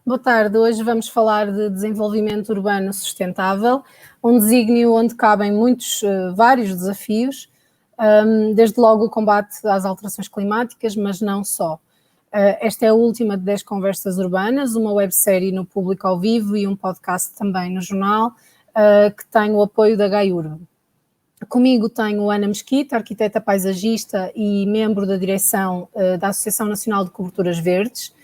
Boa tarde, hoje vamos falar de desenvolvimento urbano sustentável, um desígnio onde cabem vários desafios, desde logo o combate às alterações climáticas, mas não só. Esta é a última de 10 conversas urbanas, uma websérie no Público ao Vivo e um podcast também no jornal, que tem o apoio da GaiUrb. Comigo tenho Ana Mesquita, arquiteta paisagista e membro da direção da Associação Nacional de Coberturas Verdes,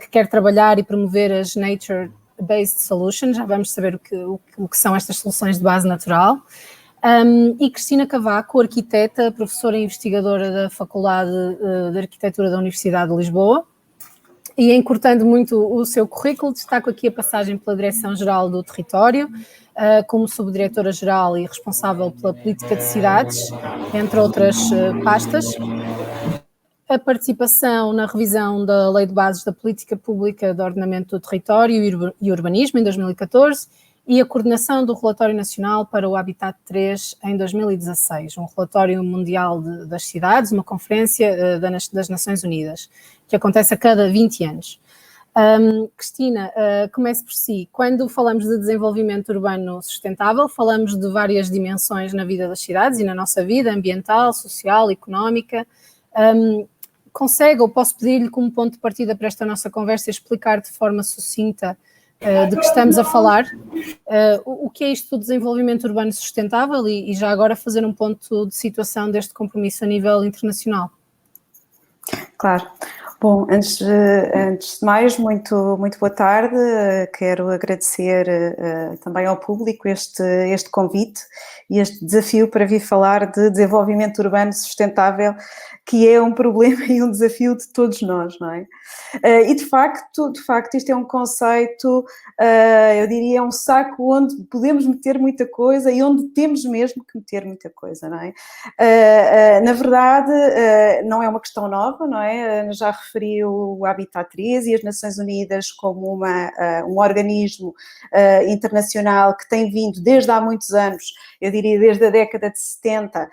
que quer trabalhar e promover as Nature-Based Solutions, já vamos saber o que são estas soluções de base natural. E Cristina Cavaco, arquiteta, professora e investigadora da Faculdade de Arquitetura da Universidade de Lisboa. E encurtando muito o seu currículo, destaco aqui a passagem pela Direção-Geral do Território, como subdiretora-geral e responsável pela política de cidades, entre outras pastas. A participação na revisão da Lei de Bases da Política Pública de Ordenamento do Território e Urbanismo, em 2014, e a coordenação do Relatório Nacional para o Habitat 3, em 2016, um relatório mundial das cidades, uma conferência das Nações Unidas, que acontece a cada 20 anos. Cristina, comece por si. Quando falamos de desenvolvimento urbano sustentável, falamos de várias dimensões na vida das cidades e na nossa vida, ambiental, social, económica. Consegue, ou posso pedir-lhe como ponto de partida para esta nossa conversa, explicar de forma sucinta de que estamos a falar, o que é isto do desenvolvimento urbano sustentável e já agora fazer um ponto de situação deste compromisso a nível internacional? Claro. Bom, antes de mais, muito boa tarde. Quero agradecer também ao público este convite e este desafio para vir falar de desenvolvimento urbano sustentável, que é um problema e um desafio de todos nós, não é? E de facto isto é um conceito, eu diria, um saco onde podemos meter muita coisa e onde temos mesmo que meter muita coisa, não é? Na verdade, não é uma questão nova, não é? Já referi o Habitat 3 e as Nações Unidas como um organismo internacional que tem vindo desde há muitos anos, eu diria desde a década de 70,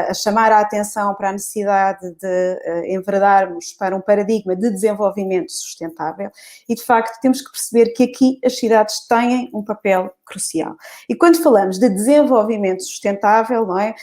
a chamar a atenção para a necessidade de enverdarmos para um paradigma de desenvolvimento sustentável e, de facto, temos que perceber que aqui as cidades têm um papel crucial. E quando falamos de desenvolvimento sustentável, não é?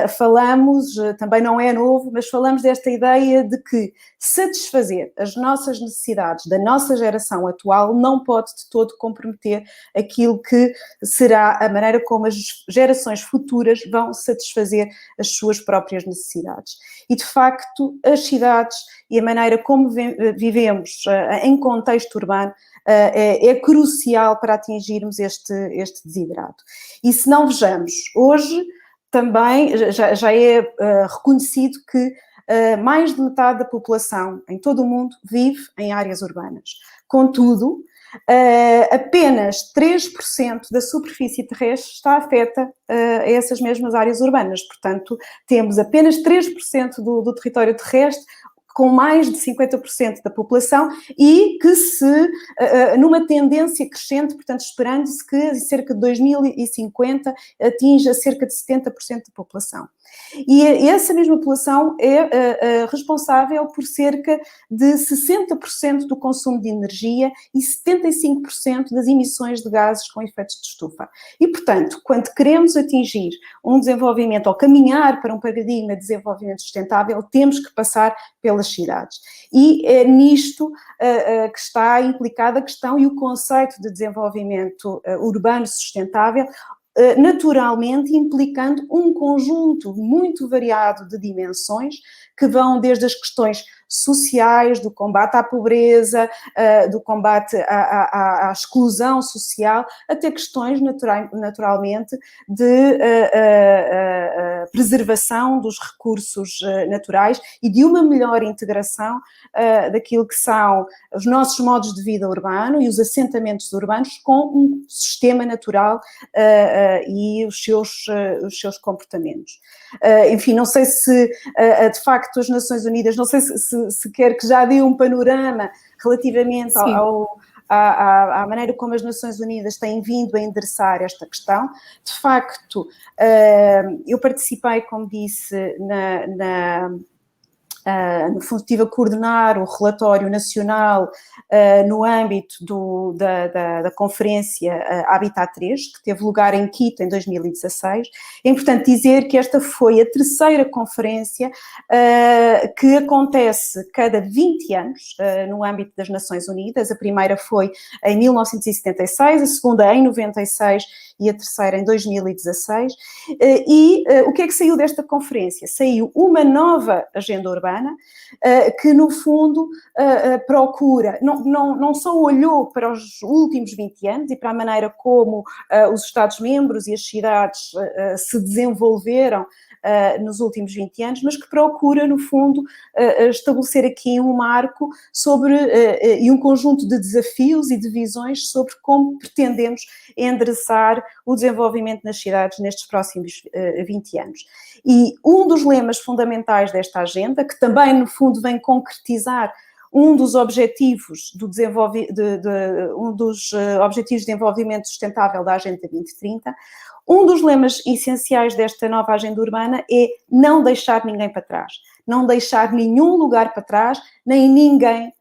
Falamos, também não é novo, mas falamos desta ideia de que satisfazer as nossas necessidades da nossa geração atual não pode de todo comprometer aquilo que será a maneira como as gerações futuras vão satisfazer as suas próprias necessidades. E, de facto, as cidades e a maneira como vivemos em contexto urbano é crucial para atingirmos este desidrato. E se não vejamos, hoje também já é reconhecido que mais de metade da população em todo o mundo vive em áreas urbanas. Contudo, apenas 3% da superfície terrestre está afeta a essas mesmas áreas urbanas. Portanto, temos apenas 3% do território terrestre com mais de 50% da população e que numa tendência crescente, portanto, esperando-se que cerca de 2050 atinja cerca de 70% da população. E essa mesma população é responsável por cerca de 60% do consumo de energia e 75% das emissões de gases com efeitos de estufa. E, portanto, quando queremos atingir um desenvolvimento ou caminhar para um paradigma de desenvolvimento sustentável, temos que passar pelas cidades. E é nisto que está implicada a questão e o conceito de desenvolvimento urbano sustentável, naturalmente implicando um conjunto muito variado de dimensões que vão desde as questões sociais, do combate à pobreza, do combate à exclusão social, até questões naturalmente de preservação dos recursos naturais e de uma melhor integração daquilo que são os nossos modos de vida urbano e os assentamentos urbanos com um sistema natural e os seus comportamentos. Enfim, não sei se de facto as Nações Unidas, não sei se quer que já dê um panorama relativamente à maneira como as Nações Unidas têm vindo a endereçar esta questão. De facto, eu participei, como disse, no fundo, estive a coordenar o relatório nacional no âmbito da Conferência Habitat 3, que teve lugar em Quito em 2016. É importante dizer que esta foi a terceira conferência que acontece cada 20 anos no âmbito das Nações Unidas. A primeira foi em 1976, a segunda em 96 e a terceira em 2016. O que é que saiu desta conferência? Saiu uma nova agenda urbana que, no fundo, procura, não só olhou para os últimos 20 anos e para a maneira como os Estados-membros e as cidades se desenvolveram nos últimos 20 anos, mas que procura, no fundo, estabelecer aqui um marco sobre, e um conjunto de desafios e de visões sobre como pretendemos endereçar o desenvolvimento nas cidades nestes próximos 20 anos. E um dos lemas fundamentais desta agenda, que também, no fundo, vem concretizar um dos objetivos objetivos de desenvolvimento sustentável da Agenda 2030, um dos lemas essenciais desta nova agenda urbana é não deixar ninguém para trás, não deixar nenhum lugar para trás, nem ninguém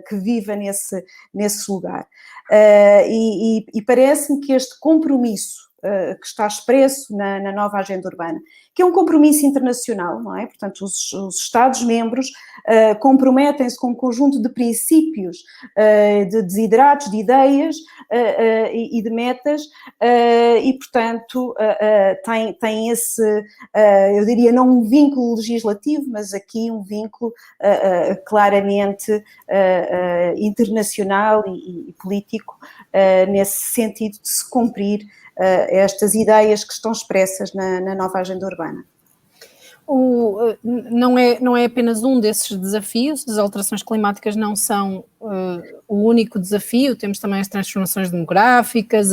que viva nesse lugar. E parece-me que este compromisso que está expresso na nova agenda urbana, que é um compromisso internacional, não é? Portanto, os Estados-membros comprometem-se com um conjunto de princípios, de desideratos, de ideias e de metas, e, portanto, tem esse, eu diria, não um vínculo legislativo, mas aqui um vínculo claramente internacional e político, nesse sentido de se cumprir estas ideias que estão expressas na nova agenda urbana. Não é apenas um desses desafios, as alterações climáticas não são o único desafio, temos também as transformações demográficas,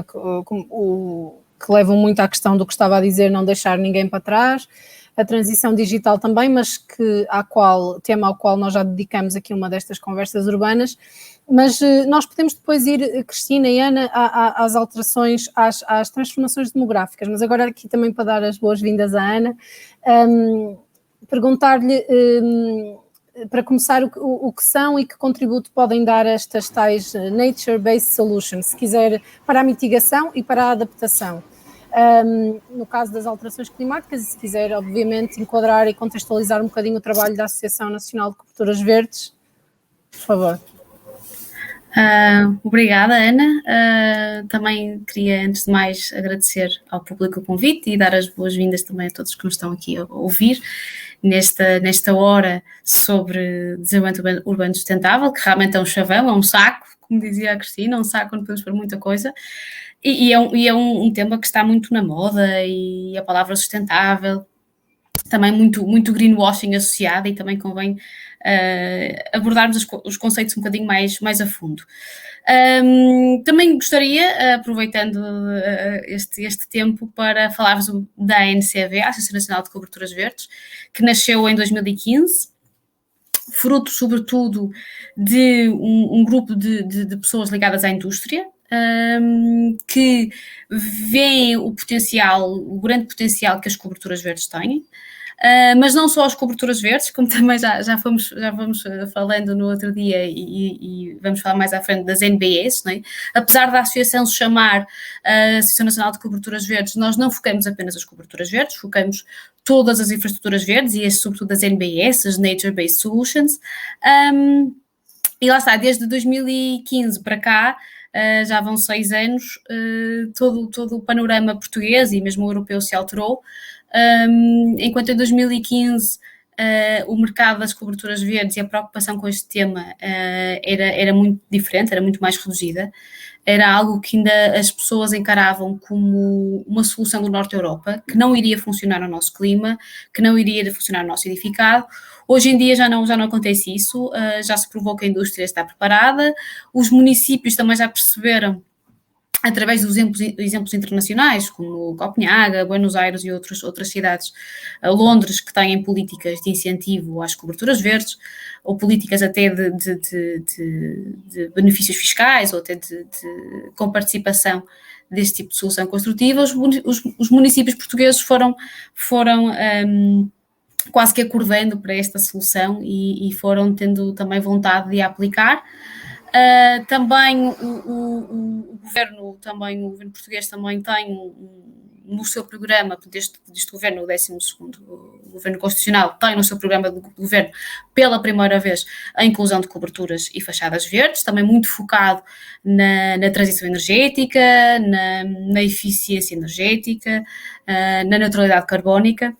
que levam muito à questão do que estava a dizer, não deixar ninguém para trás, a transição digital também, mas tema ao qual nós já dedicamos aqui uma destas conversas urbanas. Mas nós podemos depois ir, Cristina e Ana, às alterações, às transformações demográficas, mas agora aqui também para dar as boas-vindas à Ana, perguntar-lhe, para começar, o que são e que contributo podem dar estas tais Nature-Based Solutions, se quiser, para a mitigação e para a adaptação. No caso das alterações climáticas, e se quiser, obviamente, enquadrar e contextualizar um bocadinho o trabalho da Associação Nacional de Coberturas Verdes, por favor. Obrigada, Ana. Também queria, antes de mais, agradecer ao público o convite e dar as boas-vindas também a todos que nos estão aqui a ouvir nesta hora sobre desenvolvimento urbano sustentável, que realmente é um chavão, é um saco, como dizia a Cristina, um saco onde podemos pôr muita coisa. E é um tema que está muito na moda, e a palavra sustentável, também muito greenwashing associada, e também convém abordarmos os conceitos um bocadinho mais a fundo. Também gostaria, aproveitando este tempo, para falar-vos da ANCV, a Associação Nacional de Coberturas Verdes, que nasceu em 2015, fruto, sobretudo, de um grupo de pessoas ligadas à indústria, que veem o grande potencial que as coberturas verdes têm, mas não só as coberturas verdes, como também já fomos falando no outro dia, e vamos falar mais à frente das NBS, não é? Apesar da associação se chamar Associação Nacional de Coberturas Verdes, nós não focamos apenas as coberturas verdes, focamos todas as infraestruturas verdes, e sobretudo as NBS, as Nature-Based Solutions, e lá está, desde 2015 para cá, já vão 6 anos, todo o panorama português e mesmo o europeu se alterou, enquanto em 2015 o mercado das coberturas verdes e a preocupação com este tema era muito diferente, era muito mais reduzida, era algo que ainda as pessoas encaravam como uma solução do Norte da Europa, que não iria funcionar no nosso clima, que não iria funcionar no nosso edificado. Hoje em dia já não acontece isso, já se provou que a indústria está preparada, os municípios também já perceberam, através dos exemplos internacionais, como Copenhaga, Buenos Aires e outras cidades, Londres, que têm políticas de incentivo às coberturas verdes, ou políticas até de benefícios fiscais, ou até com participação deste tipo de solução construtiva. Os municípios portugueses foram quase que acordando para esta solução e foram tendo também vontade de a aplicar. Também o governo português também tem no seu programa, deste governo, o 12º governo constitucional, tem no seu programa de governo, pela primeira vez, a inclusão de coberturas e fachadas verdes, também muito focado na transição energética, na eficiência energética, na neutralidade carbónica.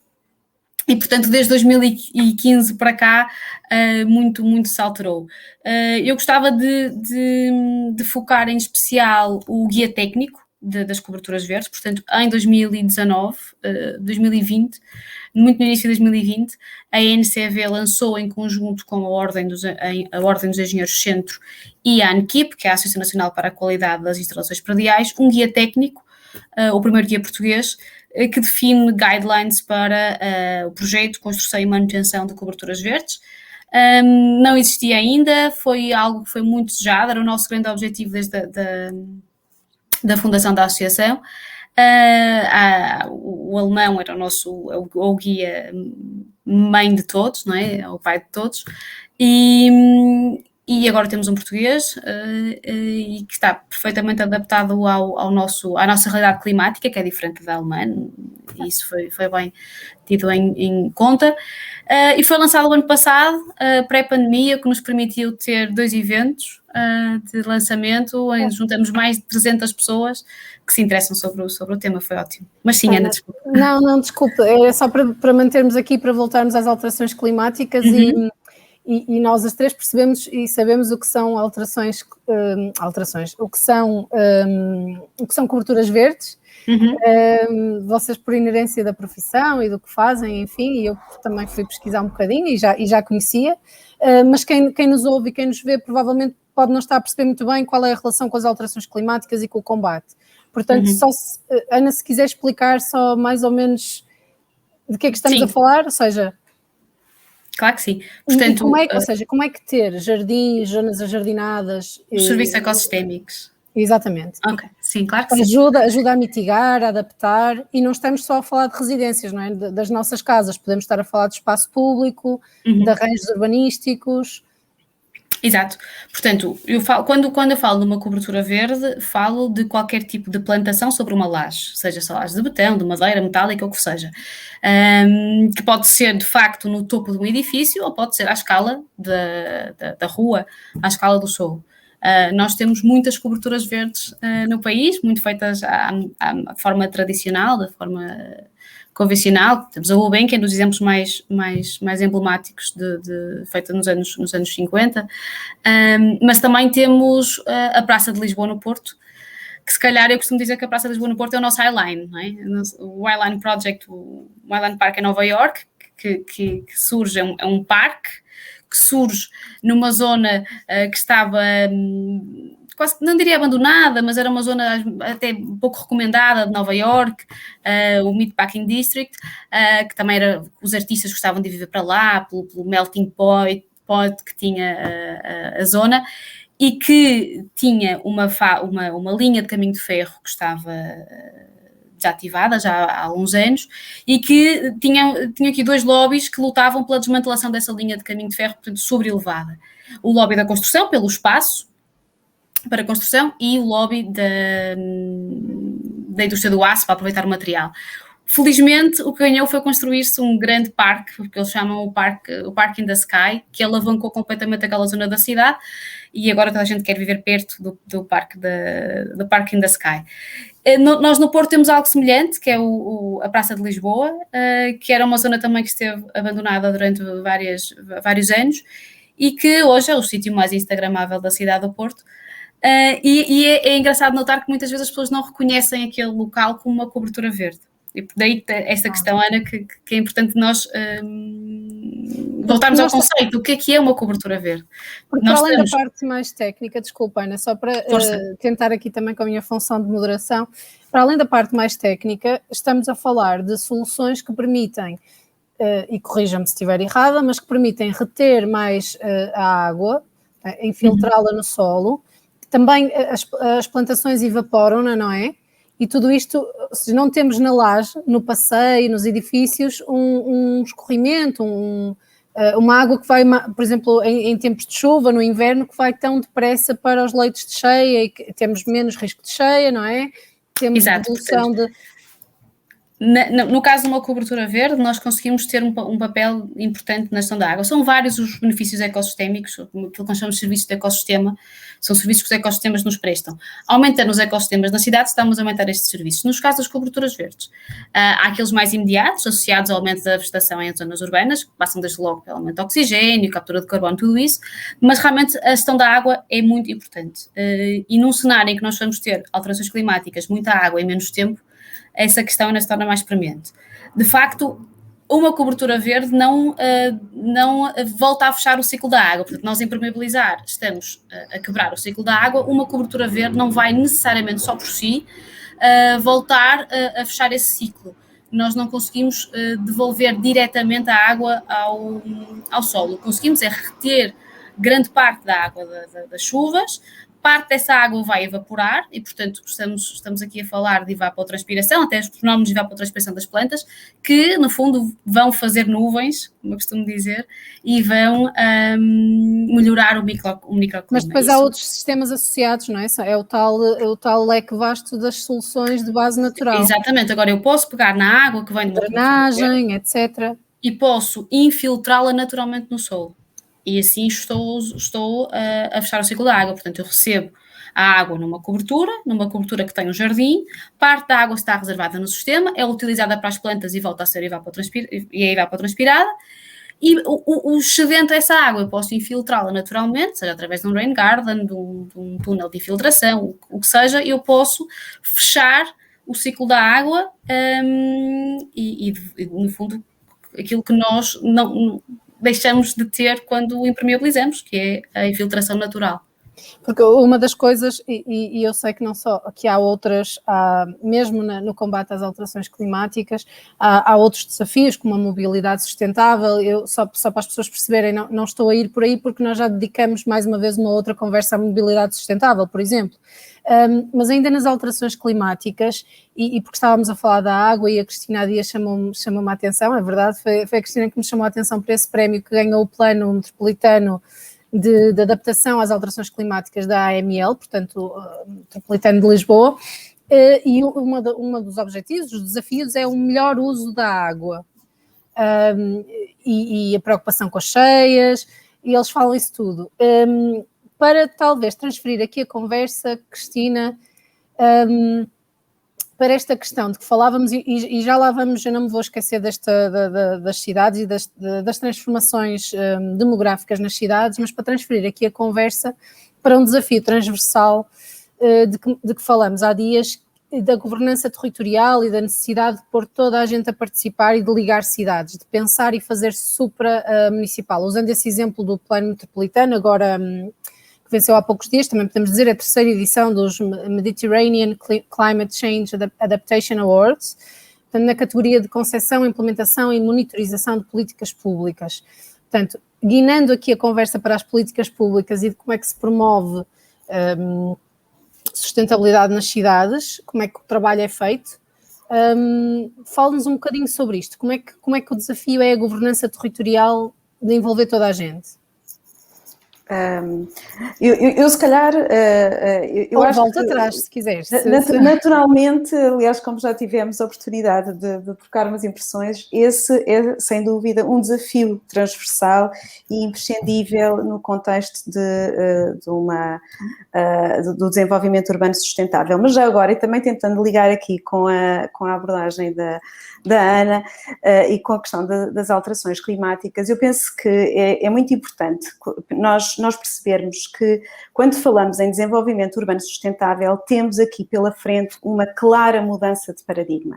E, portanto, desde 2015 para cá, muito se alterou. Eu gostava de focar em especial o guia técnico das coberturas verdes. Portanto, em 2020, muito no início de 2020, a NCV lançou, em conjunto com a Ordem dos Engenheiros Centro e a ANQIP, que é a Associação Nacional para a Qualidade das Instalações Prediais, um guia técnico, o primeiro guia português, que define guidelines para o projeto, construção e manutenção de coberturas verdes. Não existia ainda, foi algo que foi muito desejado, era o nosso grande objetivo desde da fundação da associação. O alemão era o guia mãe de todos, não é? O pai de todos. E agora temos um português e que está perfeitamente adaptado à nossa realidade climática, que é diferente da alemã, e isso foi bem tido em conta. E foi lançado o ano passado, pré-pandemia, que nos permitiu ter 2 eventos de lançamento, onde juntamos mais de 300 pessoas que se interessam sobre o tema. Foi ótimo. Mas sim, Ana, desculpa. Não, desculpa, é só para mantermos aqui, para voltarmos às alterações climáticas. E nós as três percebemos e sabemos o que são alterações, o que são coberturas verdes. Vocês, por inerência da profissão e do que fazem, enfim, e eu também fui pesquisar um bocadinho e já conhecia, mas quem nos ouve e quem nos vê provavelmente pode não estar a perceber muito bem qual é a relação com as alterações climáticas e com o combate. Portanto, Ana, se quiser explicar só mais ou menos de que é que estamos a falar, ou seja... Claro que sim. Portanto, como é que ter jardins, zonas ajardinadas... Os serviços ecossistémicos. Exatamente. Ok, sim, claro que sim. Ajuda a mitigar, a adaptar, e não estamos só a falar de residências, não é? Das nossas casas, podemos estar a falar de espaço público, de arranjos urbanísticos... Exato. Portanto, quando eu falo de uma cobertura verde, falo de qualquer tipo de plantação sobre uma laje, seja só laje de betão, de madeira, metálica, ou o que seja, que pode ser, de facto, no topo de um edifício ou pode ser à escala da rua, à escala do solo. Nós temos muitas coberturas verdes no país, muito feitas à forma tradicional, da forma convencional. Temos a UBEM, que é um dos exemplos mais emblemáticos feita nos anos 50, mas também temos a Praça de Lisboa no Porto, que se calhar eu costumo dizer que a Praça de Lisboa no Porto é o nosso Highline, não é? O Highline Project, o Highline Park em Nova York, que surge, é um parque que surge numa zona que estava... quase, não diria abandonada, mas era uma zona até pouco recomendada de Nova York, o Meatpacking District, que também os artistas gostavam de viver para lá, pelo melting pot que tinha a zona, e que tinha uma linha de caminho de ferro que estava desativada já há alguns anos, e que tinha aqui 2 lobbies que lutavam pela desmantelação dessa linha de caminho de ferro, portanto, sobrelevada. O lobby da construção, pelo espaço para a construção, e o lobby da indústria do aço para aproveitar o material. Felizmente, o que ganhou foi construir-se um grande parque, que eles chamam o Park in the Sky, que alavancou completamente aquela zona da cidade, e agora toda a gente quer viver perto do Park in the Sky. Nós no Porto temos algo semelhante, que é a Praça de Lisboa, que era uma zona também que esteve abandonada durante vários anos, e que hoje é o sítio mais instagramável da cidade do Porto. E é engraçado notar que muitas vezes as pessoas não reconhecem aquele local como uma cobertura verde. E daí esta questão, Ana, que é importante nós voltarmos ao conceito. O que é uma cobertura verde? Porque para além da parte mais técnica, desculpa, Ana, só para tentar aqui também com a minha função de moderação, para além da parte mais técnica, estamos a falar de soluções que permitem, e corrija-me se estiver errada, mas que permitem reter mais a água, infiltrá-la no solo. Também as plantações evaporam, não é? e tudo isto, se não temos na laje, no passeio, nos edifícios, um escorrimento, uma água que vai, por exemplo, em tempos de chuva, no inverno, que vai tão depressa para os leitos de cheia, e que temos menos risco de cheia, não é? Temos redução de... No caso de uma cobertura verde, nós conseguimos ter um papel importante na gestão da água. São vários os benefícios ecossistémicos, aquilo que nós chamamos de serviços de ecossistema, são serviços que os ecossistemas nos prestam. Aumentando os ecossistemas na cidade, estamos a aumentar estes serviços. Nos casos das coberturas verdes, há aqueles mais imediatos, associados ao aumento da vegetação em zonas urbanas, que passam desde logo pelo aumento de oxigênio, captura de carbono, tudo isso, mas realmente a gestão da água é muito importante. E num cenário em que nós vamos ter alterações climáticas, muita água em menos tempo, essa questão ainda se torna mais premente. De facto, uma cobertura verde não volta a fechar o ciclo da água. Portanto, nós impermeabilizar estamos a quebrar o ciclo da água, uma cobertura verde não vai necessariamente só por si voltar a fechar esse ciclo. Nós não conseguimos devolver diretamente a água ao solo. Conseguimos é reter grande parte da água das chuvas. Parte dessa água vai evaporar e, portanto, estamos aqui a falar de evapotranspiração, até os fenómenos de evapotranspiração das plantas, que, no fundo, vão fazer nuvens, como eu costumo dizer, e vão melhorar o microclima. Mas depois há outros sistemas associados, não é? É o tal leque vasto das soluções de base natural. Exatamente. Agora, eu posso pegar na água que vem de uma drenagem, etc. E posso infiltrá-la naturalmente no solo. E assim estou a fechar o ciclo da água. Portanto, eu recebo a água numa cobertura que tem um jardim, parte da água está reservada no sistema, é utilizada para as plantas e volta a ser evapotranspirada, e o excedente dessa água eu posso infiltrá-la naturalmente, seja através de um rain garden, de um túnel de infiltração, o que seja, eu posso fechar o ciclo da água e no fundo, aquilo que nós não deixamos de ter quando o impermeabilizamos, que é a infiltração natural. Porque uma das coisas, e eu sei que não só, que há outras, mesmo no combate às alterações climáticas, há outros desafios, como a mobilidade sustentável. Eu, só para as pessoas perceberem, não estou a ir por aí, porque nós já dedicamos mais uma vez uma outra conversa à mobilidade sustentável, por exemplo. Mas ainda nas alterações climáticas, e porque estávamos a falar da água, e a Cristina Dias chamou-me a atenção, é verdade, foi a Cristina que me chamou a atenção para esse prémio que ganhou o Plano Metropolitano de adaptação às alterações climáticas da AML, portanto, Metropolitano de Lisboa, e uma dos objetivos, dos desafios, é o melhor uso da água, e a preocupação com as cheias, e eles falam isso tudo. Para talvez transferir aqui a conversa, Cristina, para esta questão de que falávamos, e já lá vamos, eu não me vou esquecer das cidades e das transformações demográficas nas cidades, mas para transferir aqui a conversa para um desafio transversal de que falamos há dias, da governança territorial e da necessidade de pôr toda a gente a participar e de ligar cidades, de pensar e fazer supra-municipal. Usando esse exemplo do Plano Metropolitano, agora que venceu há poucos dias, também podemos dizer a terceira edição dos Mediterranean Climate Change Adaptation Awards, portanto, na categoria de concepção, implementação e monitorização de políticas públicas. Portanto, guinando aqui a conversa para as políticas públicas e de como é que se promove sustentabilidade nas cidades, como é que o trabalho é feito, fala-nos um bocadinho sobre isto, como é que o desafio é a governança territorial de envolver toda a gente? Eu se calhar eu ou acho volta que, atrás, se quiseres. Naturalmente, aliás, como já tivemos a oportunidade de trocar umas impressões, esse é sem dúvida um desafio transversal e imprescindível no contexto do desenvolvimento urbano sustentável. Mas já agora, e também tentando ligar aqui com a abordagem da Ana e com a questão das alterações climáticas, eu penso que é muito importante nós percebermos que quando falamos em desenvolvimento urbano sustentável, temos aqui pela frente uma clara mudança de paradigma.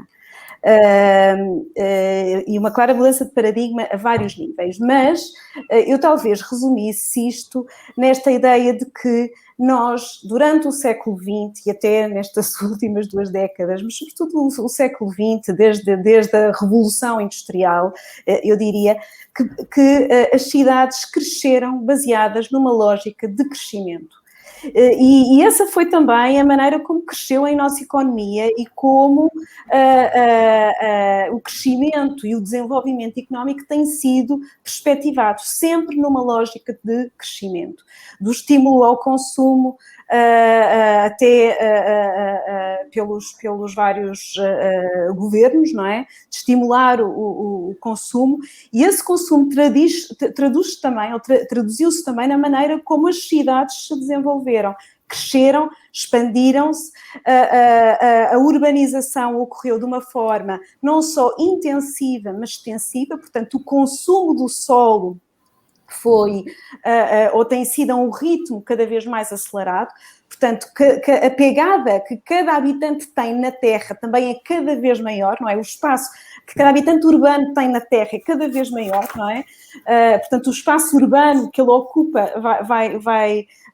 E uma clara mudança de paradigma a vários níveis, mas eu talvez resumisse isto nesta ideia de que nós, durante o século XX e até nestas últimas 2 décadas, mas sobretudo o século XX, desde a Revolução Industrial, eu diria que as cidades cresceram baseadas numa lógica de crescimento. E essa foi também a maneira como cresceu a nossa economia e como o crescimento e o desenvolvimento económico tem sido perspectivado, sempre numa lógica de crescimento, do estímulo ao consumo, até pelos vários governos, não é? De estimular o consumo, e esse consumo traduziu-se também na maneira como as cidades se desenvolveram, cresceram, expandiram-se, a urbanização ocorreu de uma forma não só intensiva, mas extensiva, portanto o consumo do solo foi, ou tem sido a um ritmo cada vez mais acelerado, portanto, que a pegada que cada habitante tem na terra também é cada vez maior, não é? O espaço que cada habitante urbano tem na terra é cada vez maior, não é? Portanto, o espaço urbano que ele ocupa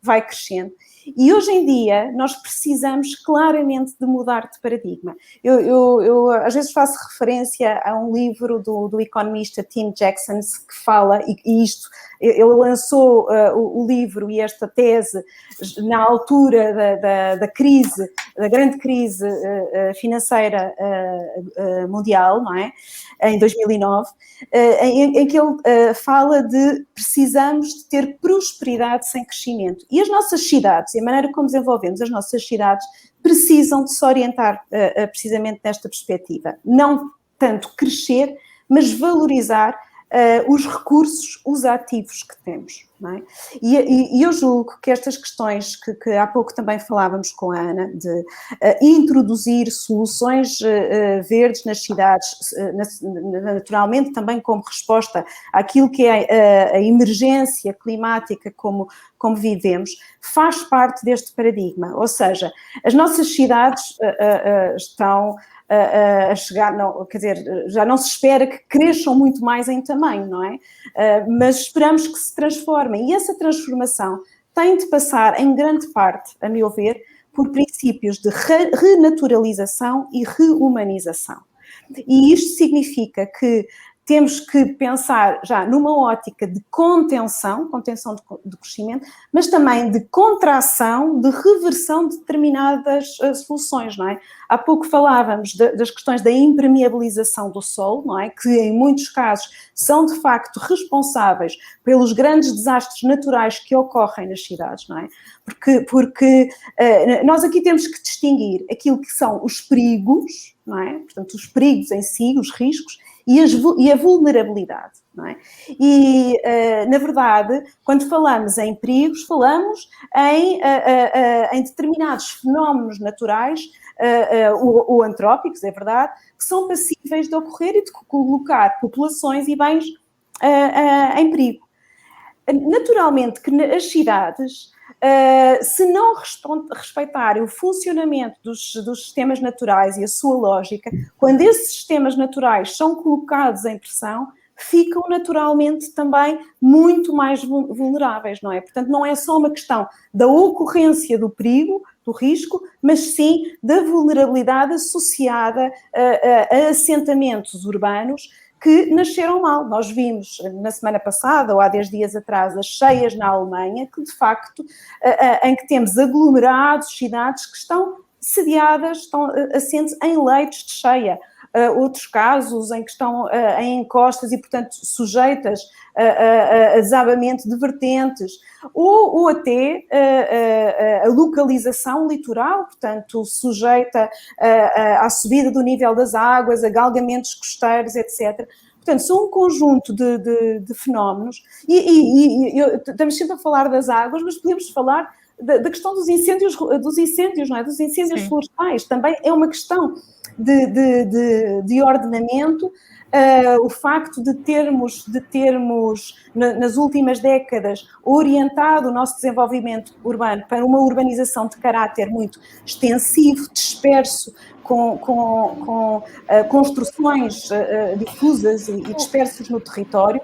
vai crescendo. E hoje em dia nós precisamos claramente de mudar de paradigma. Eu às vezes faço referência a um livro do economista Tim Jackson que fala, e isto, ele lançou o livro e esta tese na altura da crise, da grande crise financeira mundial, não é? Em 2009, em que ele fala de precisamos de ter prosperidade sem crescimento. E as nossas cidades, e a maneira como desenvolvemos as nossas cidades, precisam de se orientar precisamente nesta perspectiva. Não tanto crescer, mas valorizar os recursos, os ativos que temos. Não é? E eu julgo que estas questões que há pouco também falávamos com a Ana, de introduzir soluções verdes nas cidades, naturalmente também como resposta àquilo que é a emergência climática como vivemos, faz parte deste paradigma. Ou seja, as nossas cidades estão a chegar, não, quer dizer, já não se espera que cresçam muito mais em tamanho, não é? Mas esperamos que se transformem. E essa transformação tem de passar, em grande parte, a meu ver, por princípios de renaturalização e reumanização. E isto significa que temos que pensar já numa ótica de contenção do crescimento, mas também de contração, de reversão de determinadas soluções, não é? Há pouco falávamos das questões da impermeabilização do solo, não é? Que em muitos casos são de facto responsáveis pelos grandes desastres naturais que ocorrem nas cidades, não é? Porque nós aqui temos que distinguir aquilo que são os perigos, não é? Portanto, os perigos em si, os riscos, e a vulnerabilidade, não é? E, na verdade, quando falamos em perigos, falamos em determinados fenómenos naturais ou antrópicos, é verdade, que são passíveis de ocorrer e de colocar populações e bens em perigo. Naturalmente que as cidades, se não respeitarem o funcionamento dos sistemas naturais e a sua lógica, quando esses sistemas naturais são colocados em pressão, ficam naturalmente também muito mais vulneráveis, não é? Portanto, não é só uma questão da ocorrência do perigo, do risco, mas sim da vulnerabilidade associada a assentamentos urbanos que nasceram mal. Nós vimos na semana passada, ou há 10 dias atrás, as cheias na Alemanha, que de facto, em que temos aglomerados, cidades que estão sediadas, estão assentes em leitos de cheia. Outros casos em que estão em encostas e, portanto, sujeitas a desabamento de vertentes, ou até a localização litoral, portanto, sujeita à subida do nível das águas, a galgamentos costeiros, etc. Portanto, são um conjunto de fenómenos, e estamos sempre a falar das águas, mas podemos falar da questão dos incêndios, não é? Dos incêndios Sim. florestais, também é uma questão de ordenamento. O facto de termos nas últimas décadas orientado o nosso desenvolvimento urbano para uma urbanização de caráter muito extensivo, disperso, com construções difusas e dispersas no território,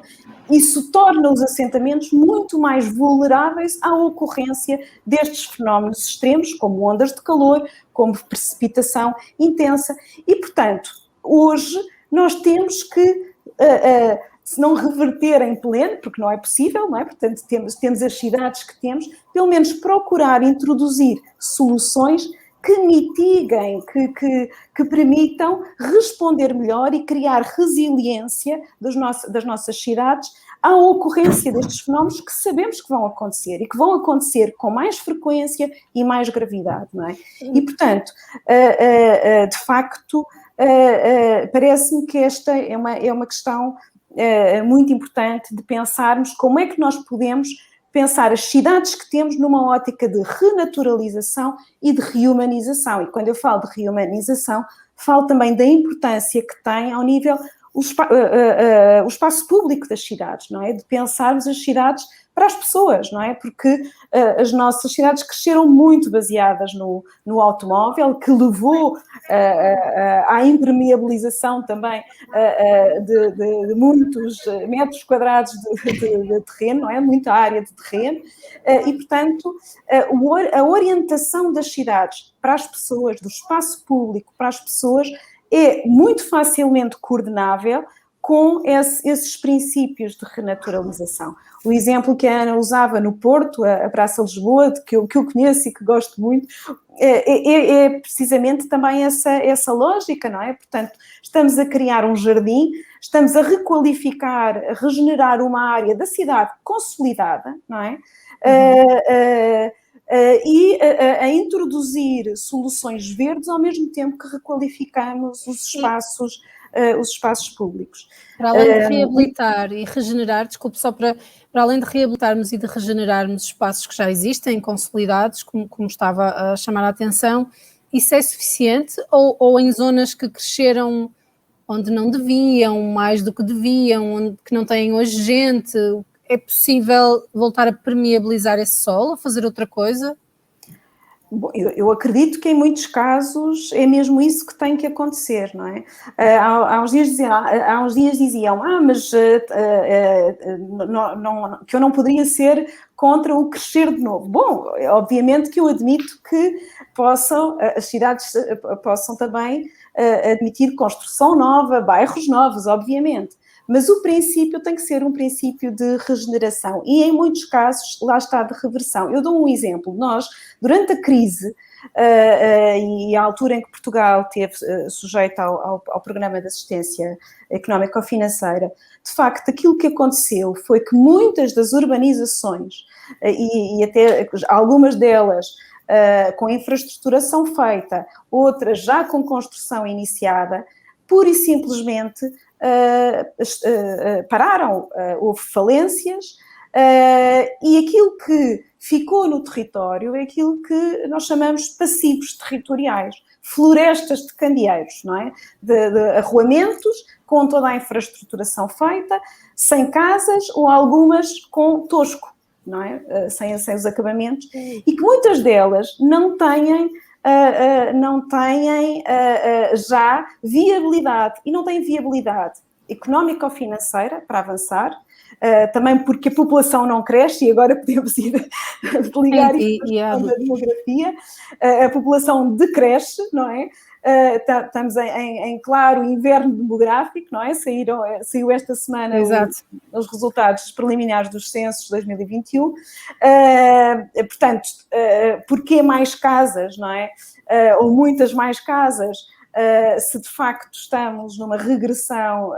isso torna os assentamentos muito mais vulneráveis à ocorrência destes fenómenos extremos, como ondas de calor, como precipitação intensa. E, portanto, hoje nós temos que, de se não reverter em pleno, porque não é possível, não é? Portanto, temos as cidades que temos, pelo menos procurar introduzir soluções que mitiguem, que permitam responder melhor e criar resiliência das nossas cidades à ocorrência destes fenómenos que sabemos que vão acontecer e que vão acontecer com mais frequência e mais gravidade, não é? E, portanto, de facto, parece-me que esta é uma questão muito importante de pensarmos como é que nós podemos pensar as cidades que temos numa ótica de renaturalização e de reumanização. E quando eu falo de reumanização, falo também da importância que tem ao nível o espaço público das cidades, não é? De pensarmos as cidades para as pessoas, não é? Porque as nossas cidades cresceram muito baseadas no automóvel, que levou à impermeabilização também de muitos metros quadrados de terreno, não é? Muita área de terreno, e, portanto, a orientação das cidades para as pessoas, do espaço público para as pessoas, é muito facilmente coordenável com esses princípios de renaturalização. O exemplo que a Ana usava no Porto, a Praça Lisboa, que eu conheço e que gosto muito, é precisamente também essa lógica, não é? Portanto, estamos a criar um jardim, estamos a requalificar, a regenerar uma área da cidade consolidada, não é? E a introduzir soluções verdes ao mesmo tempo que requalificamos os espaços públicos. Para além de reabilitar e regenerar, desculpe, só para além de reabilitarmos e de regenerarmos espaços que já existem, consolidados, como estava a chamar a atenção, isso é suficiente? Ou em zonas que cresceram onde não deviam, mais do que deviam, que não têm hoje gente, é possível voltar a permeabilizar esse solo, a fazer outra coisa? Bom, eu acredito que em muitos casos é mesmo isso que tem que acontecer, não é? Há uns dias diziam, mas que eu não poderia ser contra o crescer de novo. Bom, obviamente que eu admito que as cidades possam também admitir construção nova, bairros novos, obviamente. Mas o princípio tem que ser um princípio de regeneração e, em muitos casos, lá está, de reversão. Eu dou um exemplo. Nós, durante a crise e a altura em que Portugal esteve sujeito ao Programa de Assistência Económico-Financeira, de facto, aquilo que aconteceu foi que muitas das urbanizações, e até algumas delas com infraestruturação feita, outras já com construção iniciada, pura e simplesmente pararam, houve falências, e aquilo que ficou no território é aquilo que nós chamamos de passivos territoriais, florestas de candeeiros, não é? De arruamentos com toda a infraestruturação feita, sem casas ou algumas com tosco, não é? Sem os acabamentos, e que muitas delas não têm já viabilidade, e não têm viabilidade económico-financeira para avançar, também porque a população não cresce, e agora podemos ir ligar isto à da demografia, a população decresce, não é? Estamos em claro inverno demográfico, não é? Saiu esta semana os resultados preliminares dos censos de 2021. Portanto, porquê mais casas, não é? Ou muitas mais casas, se de facto estamos numa regressão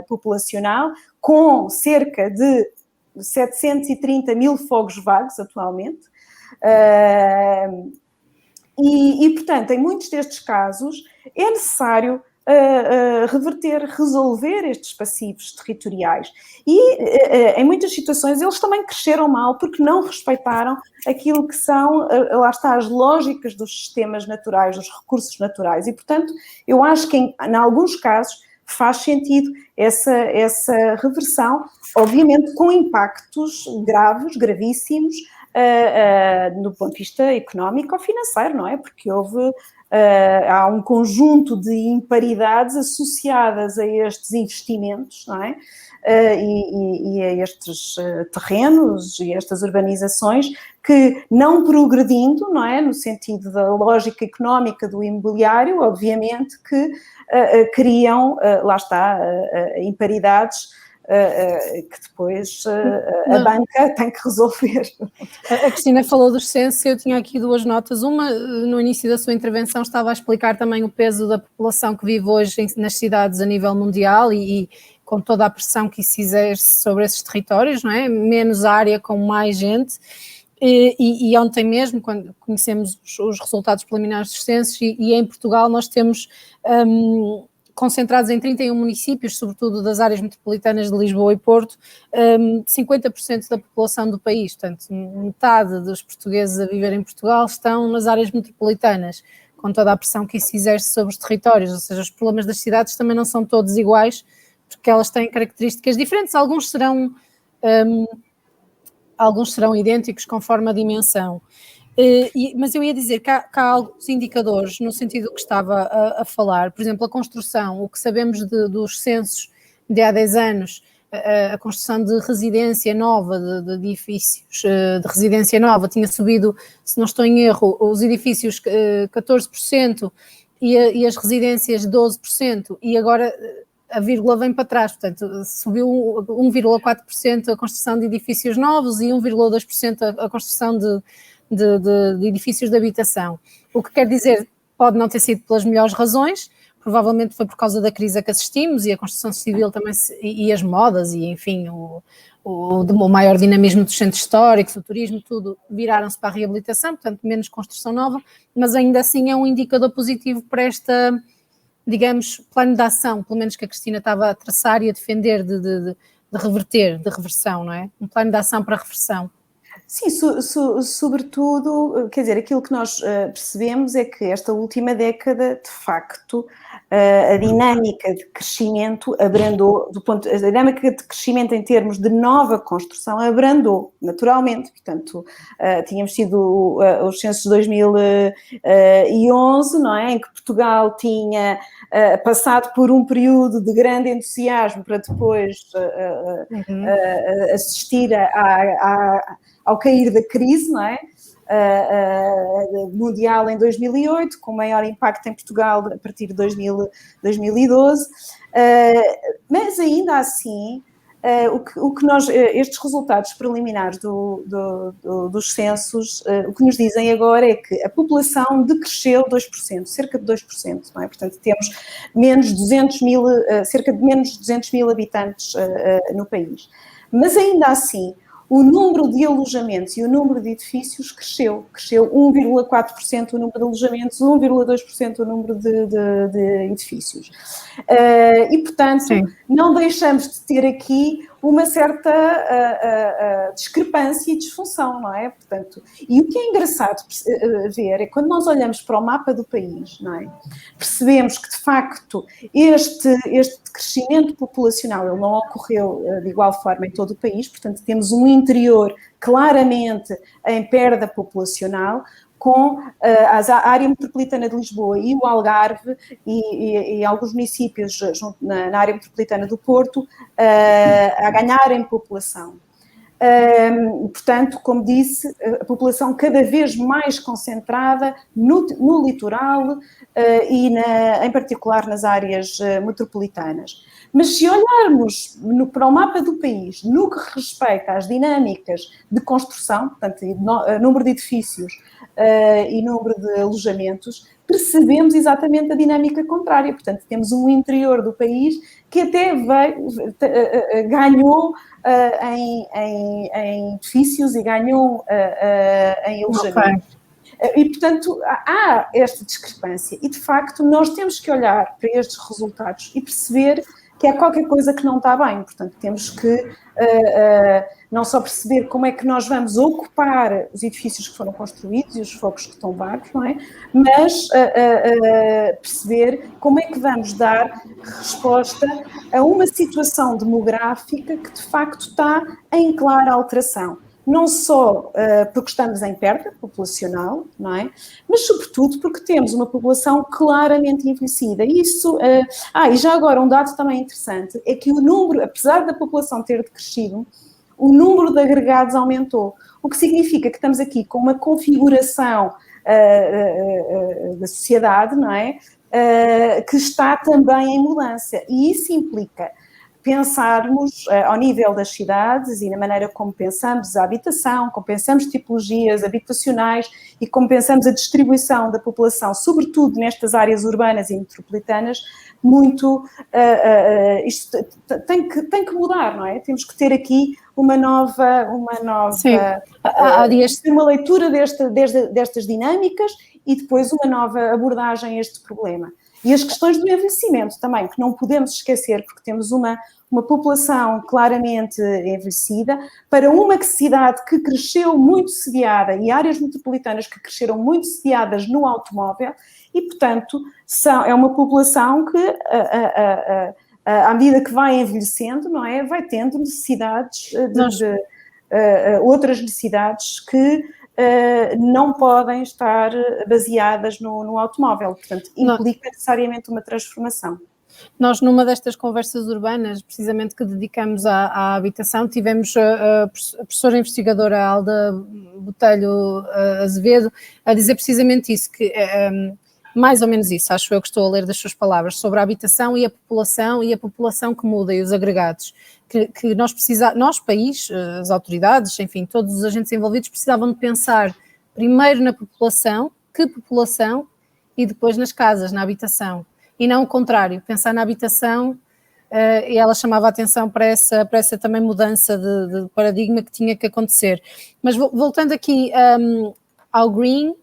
populacional, com cerca de 730 mil fogos vagos atualmente. Portanto, em muitos destes casos, é necessário resolver estes passivos territoriais. E, em muitas situações, eles também cresceram mal porque não respeitaram aquilo que são, lá está, as lógicas dos sistemas naturais, dos recursos naturais. E, portanto, eu acho que, em alguns casos, faz sentido essa reversão, obviamente com impactos graves, gravíssimos, do ponto de vista económico ou financeiro, não é? Porque há um conjunto de imparidades associadas a estes investimentos, não é? E a estes terrenos e estas urbanizações que, não progredindo, não é? No sentido da lógica económica do imobiliário, obviamente que criam, lá está, imparidades que depois a banca tem que resolver. A Cristina falou dos censos, eu tinha aqui duas notas. Uma, no início da sua intervenção, estava a explicar também o peso da população que vive hoje nas cidades a nível mundial e com toda a pressão que isso exerce sobre esses territórios, não é? Menos área com mais gente. E ontem mesmo, quando conhecemos os resultados preliminares dos censos, e em Portugal nós temos concentrados em 31 municípios, sobretudo das áreas metropolitanas de Lisboa e Porto, 50% da população do país, portanto, metade dos portugueses a viver em Portugal estão nas áreas metropolitanas, com toda a pressão que isso exerce sobre os territórios, ou seja, os problemas das cidades também não são todos iguais, porque elas têm características diferentes, alguns serão idênticos conforme a dimensão. Mas eu ia dizer que há alguns indicadores no sentido que estava a falar, por exemplo, a construção, o que sabemos dos censos de há 10 anos, a construção de residência nova, de edifícios de residência nova, tinha subido, se não estou em erro, os edifícios 14% e as residências 12%, e agora a vírgula vem para trás, portanto, subiu 1,4% a construção de edifícios novos e 1,2% a construção de edifícios de habitação. O que quer dizer, pode não ter sido pelas melhores razões, provavelmente foi por causa da crise a que assistimos e a construção civil também, e as modas, e enfim, o maior dinamismo dos centros históricos, o turismo, tudo viraram-se para a reabilitação, portanto, menos construção nova, mas ainda assim é um indicador positivo para esta, digamos, plano de ação, pelo menos que a Cristina estava a traçar e a defender de reverter, de reversão, não é? Um plano de ação para a reversão. Sim, sobretudo, quer dizer, aquilo que nós percebemos é que esta última década, de facto, a dinâmica de crescimento abrandou, a dinâmica de crescimento em termos de nova construção abrandou, naturalmente. Portanto, tínhamos tido os censos de 2011, não é? Em que Portugal tinha passado por um período de grande entusiasmo para depois assistir ao cair da crise, não é? Mundial em 2008, com maior impacto em Portugal a partir de 2012, mas ainda assim, o que nós, estes resultados preliminares dos censos, o que nos dizem agora é que a população decresceu 2%, cerca de 2%, não é? Portanto, temos cerca de menos de 200 mil habitantes no país. Mas ainda assim, o número de alojamentos e o número de edifícios cresceu 1,4% o número de alojamentos, 1,2% o número de edifícios. E, portanto, sim, não deixamos de ter aqui uma certa discrepância e disfunção, não é? Portanto, e o que é engraçado ver é quando nós olhamos para o mapa do país, não é? Percebemos que, de facto, este crescimento populacional ele não ocorreu de igual forma em todo o país, portanto, temos um interior claramente em perda populacional, com a área metropolitana de Lisboa e o Algarve e alguns municípios na área metropolitana do Porto a ganharem população. Portanto, como disse, a população cada vez mais concentrada no litoral e, em particular, nas áreas metropolitanas. Mas se olharmos para o mapa do país, no que respeita às dinâmicas de construção, portanto, número de edifícios e número de alojamentos, percebemos exatamente a dinâmica contrária. Portanto, temos um interior do país que até ganhou em edifícios e ganhou em alojamentos. Okay. E, portanto, há esta discrepância. E, de facto, nós temos que olhar para estes resultados e perceber que há qualquer coisa que não está bem. Portanto, temos que não só perceber como é que nós vamos ocupar os edifícios que foram construídos e os focos que estão vagos, não é? Mas perceber como é que vamos dar resposta a uma situação demográfica que, de facto, está em clara alteração. Não só porque estamos em perda populacional, não é? Mas sobretudo porque temos uma população claramente envelhecida. E isso, e já agora um dado também interessante, é que o número, apesar da população ter decrescido, o número de agregados aumentou, o que significa que estamos aqui com uma configuração da sociedade, não é? Que está também em mudança. E isso implica pensarmos ao nível das cidades e na maneira como pensamos a habitação, como pensamos tipologias habitacionais e como pensamos a distribuição da população, sobretudo nestas áreas urbanas e metropolitanas, isto tem que mudar, não é? Temos que ter aqui uma nova uma leitura destas dinâmicas e depois uma nova abordagem a este problema. E as questões do envelhecimento também, que não podemos esquecer, porque temos uma população claramente envelhecida, para uma cidade que cresceu muito sediada e áreas metropolitanas que cresceram muito sediadas no automóvel e, portanto, é uma população que, à medida que vai envelhecendo, não é, vai tendo necessidades outras necessidades que não podem estar baseadas no automóvel, portanto, implica necessariamente uma transformação. Nós, numa destas conversas urbanas, precisamente que dedicamos à habitação, tivemos a professora investigadora Alda Botelho Azevedo a dizer precisamente isso, que mais ou menos isso, acho eu que estou a ler das suas palavras, sobre a habitação e a população que muda e os agregados, que nós, país, as autoridades, enfim, todos os agentes envolvidos precisavam de pensar primeiro na população, e depois nas casas, na habitação, e não o contrário, pensar na habitação, e ela chamava a atenção para essa também mudança de paradigma que tinha que acontecer. Mas voltando aqui ao green,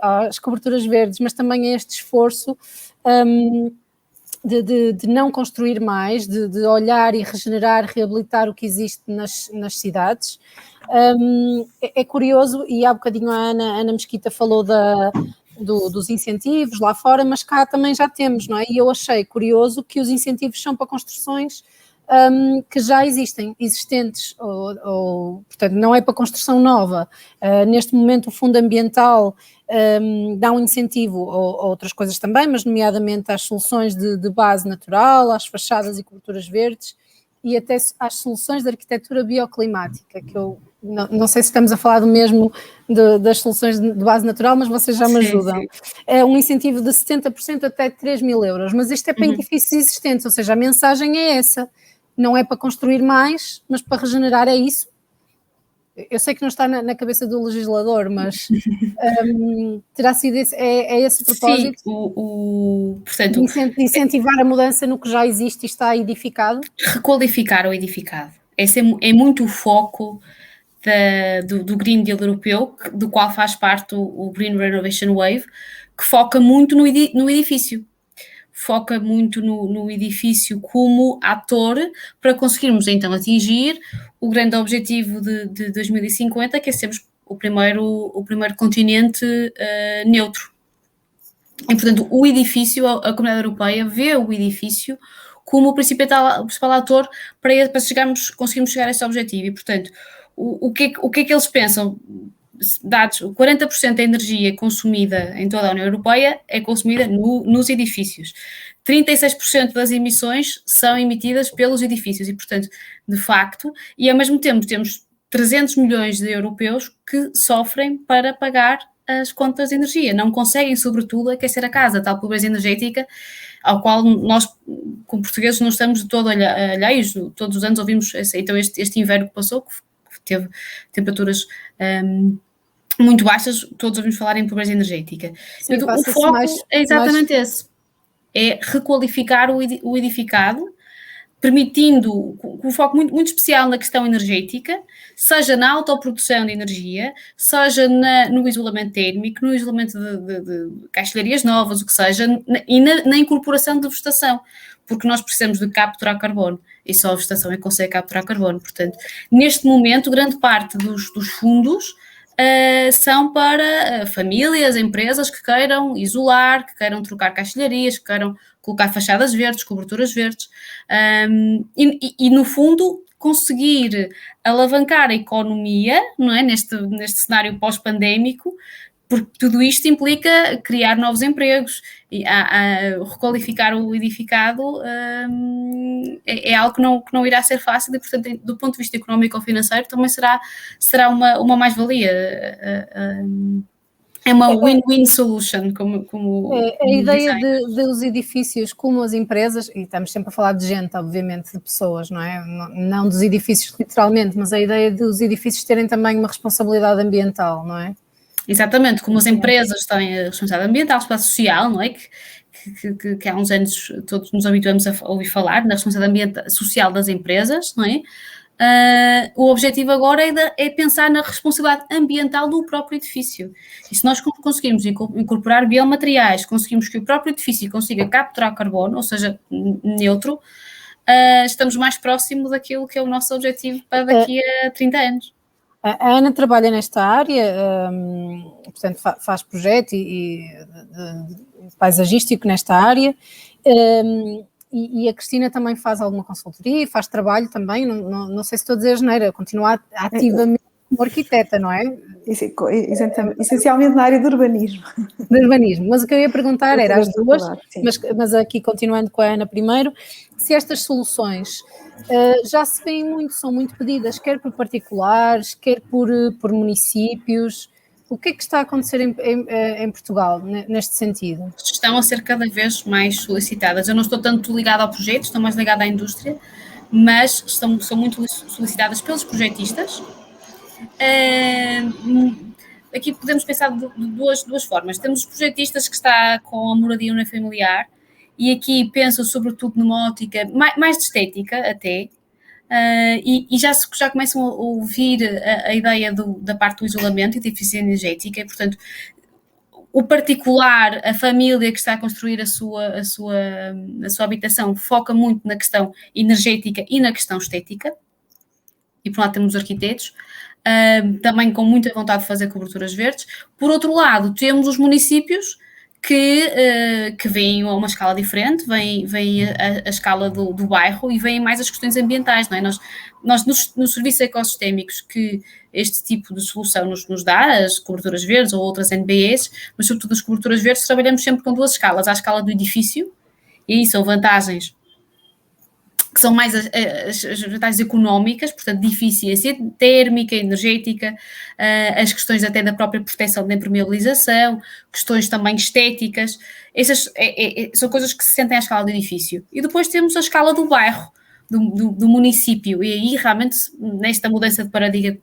às coberturas verdes, mas também a este esforço de não construir mais, de olhar e regenerar, reabilitar o que existe nas cidades. É curioso, e há bocadinho a Ana Mesquita falou dos incentivos lá fora, mas cá também já temos, não é? E eu achei curioso que os incentivos são para construções que já existentes, portanto, não é para construção nova. Neste momento, o Fundo Ambiental dá um incentivo a outras coisas também, mas nomeadamente às soluções de base natural, às fachadas e coberturas verdes e até às soluções de arquitetura bioclimática, que eu não sei se estamos a falar do mesmo das soluções de base natural, mas vocês já me ajudam. Sim. É um incentivo de 70% até 3.000 euros, mas isto é para edifícios existentes, ou seja, a mensagem é essa. Não é para construir mais, mas para regenerar, é isso. Eu sei que não está na cabeça do legislador, mas terá sido esse o propósito? Sim, portanto, de incentivar a mudança no que já existe e está edificado? Requalificar o edificado. Esse é muito o foco do Green Deal europeu, do qual faz parte o Green Renovation Wave, que foca muito no edifício. Foca muito no edifício como ator para conseguirmos então atingir o grande objetivo de 2050, que é sermos o primeiro continente neutro. E, portanto, o edifício, a Comunidade Europeia vê o edifício como o principal ator para conseguirmos chegar a esse objetivo. E, portanto, o que é que eles pensam? Dados, 40% da energia consumida em toda a União Europeia é consumida nos edifícios. 36% das emissões são emitidas pelos edifícios e, portanto, de facto, e ao mesmo tempo temos 300 milhões de europeus que sofrem para pagar as contas de energia, não conseguem, sobretudo, aquecer a casa, tal pobreza energética, ao qual nós, como portugueses, não estamos de todo alheios. Todos os anos ouvimos, então, este inverno que passou, que teve temperaturas muito baixas, todos ouvimos falar em pobreza energética. Sim, o foco é exatamente esse, é requalificar o edificado, permitindo um foco muito, muito especial na questão energética, seja na autoprodução de energia, seja no isolamento térmico, no isolamento de caixilharias novas, o que seja, e na incorporação de vegetação, porque nós precisamos de capturar carbono, e só a vegetação é que consegue capturar carbono. Portanto, neste momento, grande parte dos fundos são para famílias, empresas que queiram isolar, que queiram trocar caixilharias, que queiram colocar fachadas verdes, coberturas verdes, e no fundo conseguir alavancar a economia, não é? Neste cenário pós-pandémico, porque tudo isto implica criar novos empregos e requalificar o edificado é algo que não irá ser fácil e, portanto, do ponto de vista económico ou financeiro também será uma mais-valia. É uma win-win solution, como a ideia de os edifícios como as empresas, e estamos sempre a falar de gente, obviamente, de pessoas, não é? Não dos edifícios literalmente, mas a ideia de os edifícios terem também uma responsabilidade ambiental, não é? Exatamente, como as empresas têm a responsabilidade ambiental, a responsabilidade social, não é? Que há uns anos todos nos habituamos a ouvir falar na responsabilidade social das empresas, não é? O objetivo agora é pensar na responsabilidade ambiental do próprio edifício. E se nós conseguirmos incorporar biomateriais, conseguimos que o próprio edifício consiga capturar carbono, ou seja, neutro, estamos mais próximo daquilo que é o nosso objetivo para daqui a 30 anos. A Ana trabalha nesta área, portanto faz projeto e paisagístico nesta área, e a Cristina também faz alguma consultoria, faz trabalho também, não sei se estou a dizer asneira, continua ativamente como arquiteta, não é? Essencialmente na área do urbanismo. Do urbanismo, mas o que eu ia perguntar era as duas, mas aqui continuando com a Ana primeiro, se estas soluções já se veem muito, são muito pedidas, quer por particulares, quer por municípios. O que é que está a acontecer em Portugal neste sentido? Estão a ser cada vez mais solicitadas. Eu não estou tanto ligada ao projeto, estou mais ligada à indústria, mas são muito solicitadas pelos projetistas. Aqui podemos pensar de duas formas. Temos os projetistas que está com a moradia unifamiliar e aqui pensam sobretudo numa ótica mais de estética até, e já começam a ouvir a ideia da parte do isolamento e da eficiência energética e, portanto, o particular, a família que está a construir a sua habitação foca muito na questão energética e na questão estética, e por um lado temos os arquitetos, também com muita vontade de fazer coberturas verdes. Por outro lado, temos os municípios que vêm a uma escala diferente, vêm a escala do bairro e vêm mais as questões ambientais, não é? Nós nos serviços ecossistémicos que este tipo de solução nos dá, as coberturas verdes ou outras NBEs, mas sobretudo as coberturas verdes, trabalhamos sempre com duas escalas, a escala do edifício, e aí são vantagens que são mais as vantagens económicas, portanto, de eficiência térmica, energética, as questões até da própria proteção da impermeabilização, questões também estéticas, essas são coisas que se sentem à escala do edifício. E depois temos a escala do bairro, do município, e aí realmente, nesta mudança de paradigma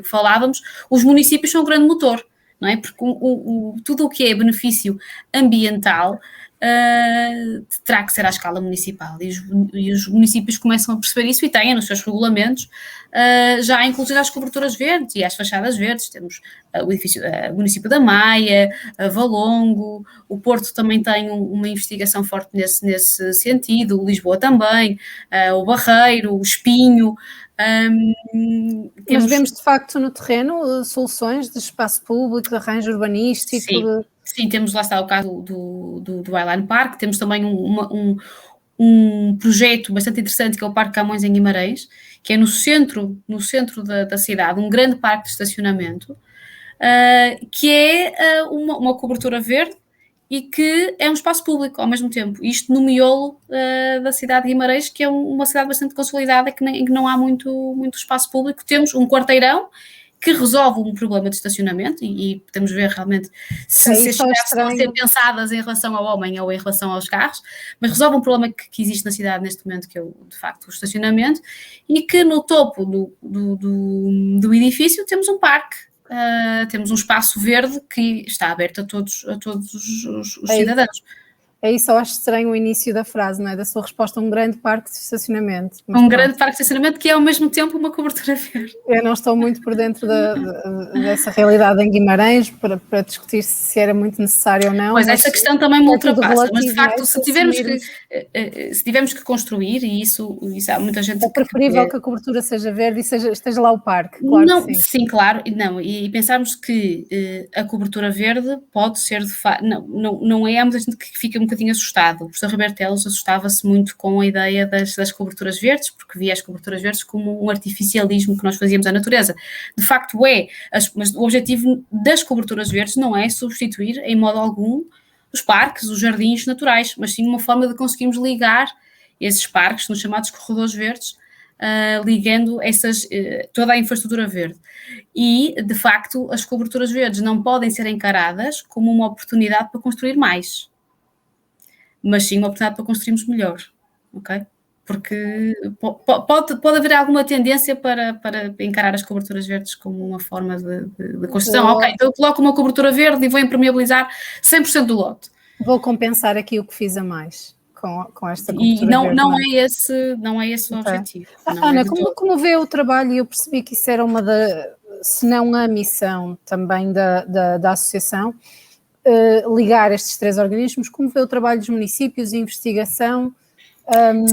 que falávamos, os municípios são um grande motor, não é? Porque tudo o que é benefício ambiental terá que ser à escala municipal e os municípios começam a perceber isso e têm nos seus regulamentos já inclusive as coberturas verdes e as fachadas verdes. Temos o município da Maia, Valongo, o Porto também tem uma investigação forte nesse sentido, o Lisboa também, o Barreiro, o Espinho. Mas vemos de facto no terreno soluções de espaço público, de arranjo urbanístico. Sim, temos lá está o caso do Highline Park, temos também um projeto bastante interessante que é o Parque Camões em Guimarães, que é no centro da cidade, um grande parque de estacionamento, que é uma cobertura verde e que é um espaço público ao mesmo tempo. Isto no miolo da cidade de Guimarães, que é uma cidade bastante consolidada, em que não há muito espaço público. Temos um quarteirão que resolve um problema de estacionamento e podemos ver realmente se as cidades estão a ser pensadas em relação ao homem ou em relação aos carros, mas resolve um problema que existe na cidade neste momento, que é de facto o estacionamento, e que no topo do edifício temos um parque, temos um espaço verde que está aberto a todos os cidadãos. É isso, eu acho estranho o início da frase, não é? Da sua resposta, um grande parque de estacionamento. Grande parque de estacionamento que é ao mesmo tempo uma cobertura verde. Eu não estou muito por dentro dessa realidade em Guimarães para discutir se era muito necessário ou não. Pois essa questão também me ultrapassa, mas de facto se tivermos que construir, e isso há muita gente... É preferível que a cobertura seja verde e esteja lá o parque, claro não, que sim. Sim, claro, não, e pensarmos que a cobertura verde pode ser de facto... Não é, há muita gente que fica um bocadinho assustado. O professor Roberto Teles assustava-se muito com a ideia das coberturas verdes, porque via as coberturas verdes como um artificialismo que nós fazíamos à natureza. De facto mas o objetivo das coberturas verdes não é substituir em modo algum os parques, os jardins naturais, mas sim uma forma de conseguirmos ligar esses parques, nos chamados corredores verdes, ligando toda a infraestrutura verde. E, de facto, as coberturas verdes não podem ser encaradas como uma oportunidade para construir mais, mas sim uma oportunidade para construirmos melhor, ok? Porque pode haver alguma tendência para encarar as coberturas verdes como uma forma de construção. Ok, então eu coloco uma cobertura verde e vou impermeabilizar 100% do lote. Vou compensar aqui o que fiz a mais com esta cobertura e não, verde. Não é esse o objetivo. Ana, como vê o trabalho, e eu percebi que isso era se não a missão também da associação, ligar estes 3 organismos, como vê o trabalho dos municípios e investigação?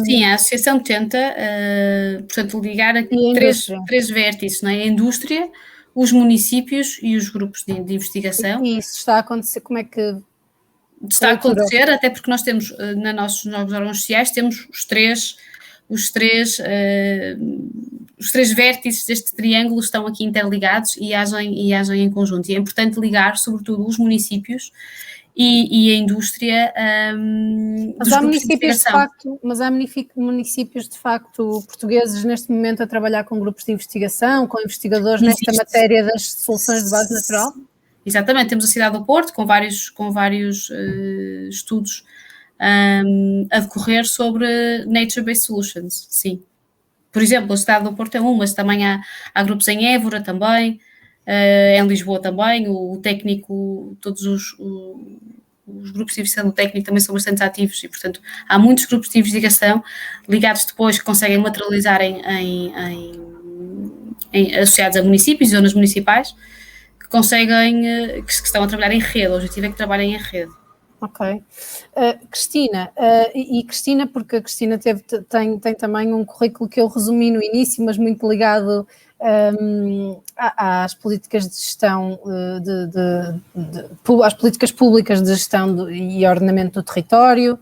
Sim, a associação tenta, portanto, ligar três vértices, não é? A indústria, os municípios e os grupos de investigação. E isso está a acontecer, como é que... Está a acontecer, até porque nós temos, nos nossos órgãos sociais, temos os três vértices deste triângulo estão aqui interligados e agem em conjunto. E é importante ligar, sobretudo, os municípios e a indústria dos grupos de investigação. Mas há municípios, de facto, portugueses neste momento a trabalhar com grupos de investigação, com investigadores nesta matéria das soluções de base natural? Exatamente, temos a cidade do Porto com vários estudos a decorrer sobre Nature-Based Solutions, sim. Por exemplo, a cidade do Porto é uma, mas também há grupos em Évora também, em Lisboa também, o técnico, todos os grupos de investigação do técnico também são bastante ativos e, portanto, há muitos grupos de investigação ligados depois que conseguem materializar associados a municípios e zonas municipais que estão a trabalhar em rede. O objetivo é que trabalhem em rede. Ok. Cristina, porque a Cristina tem também um currículo que eu resumi no início, mas muito ligado às políticas de gestão, às políticas públicas de gestão e ordenamento do território.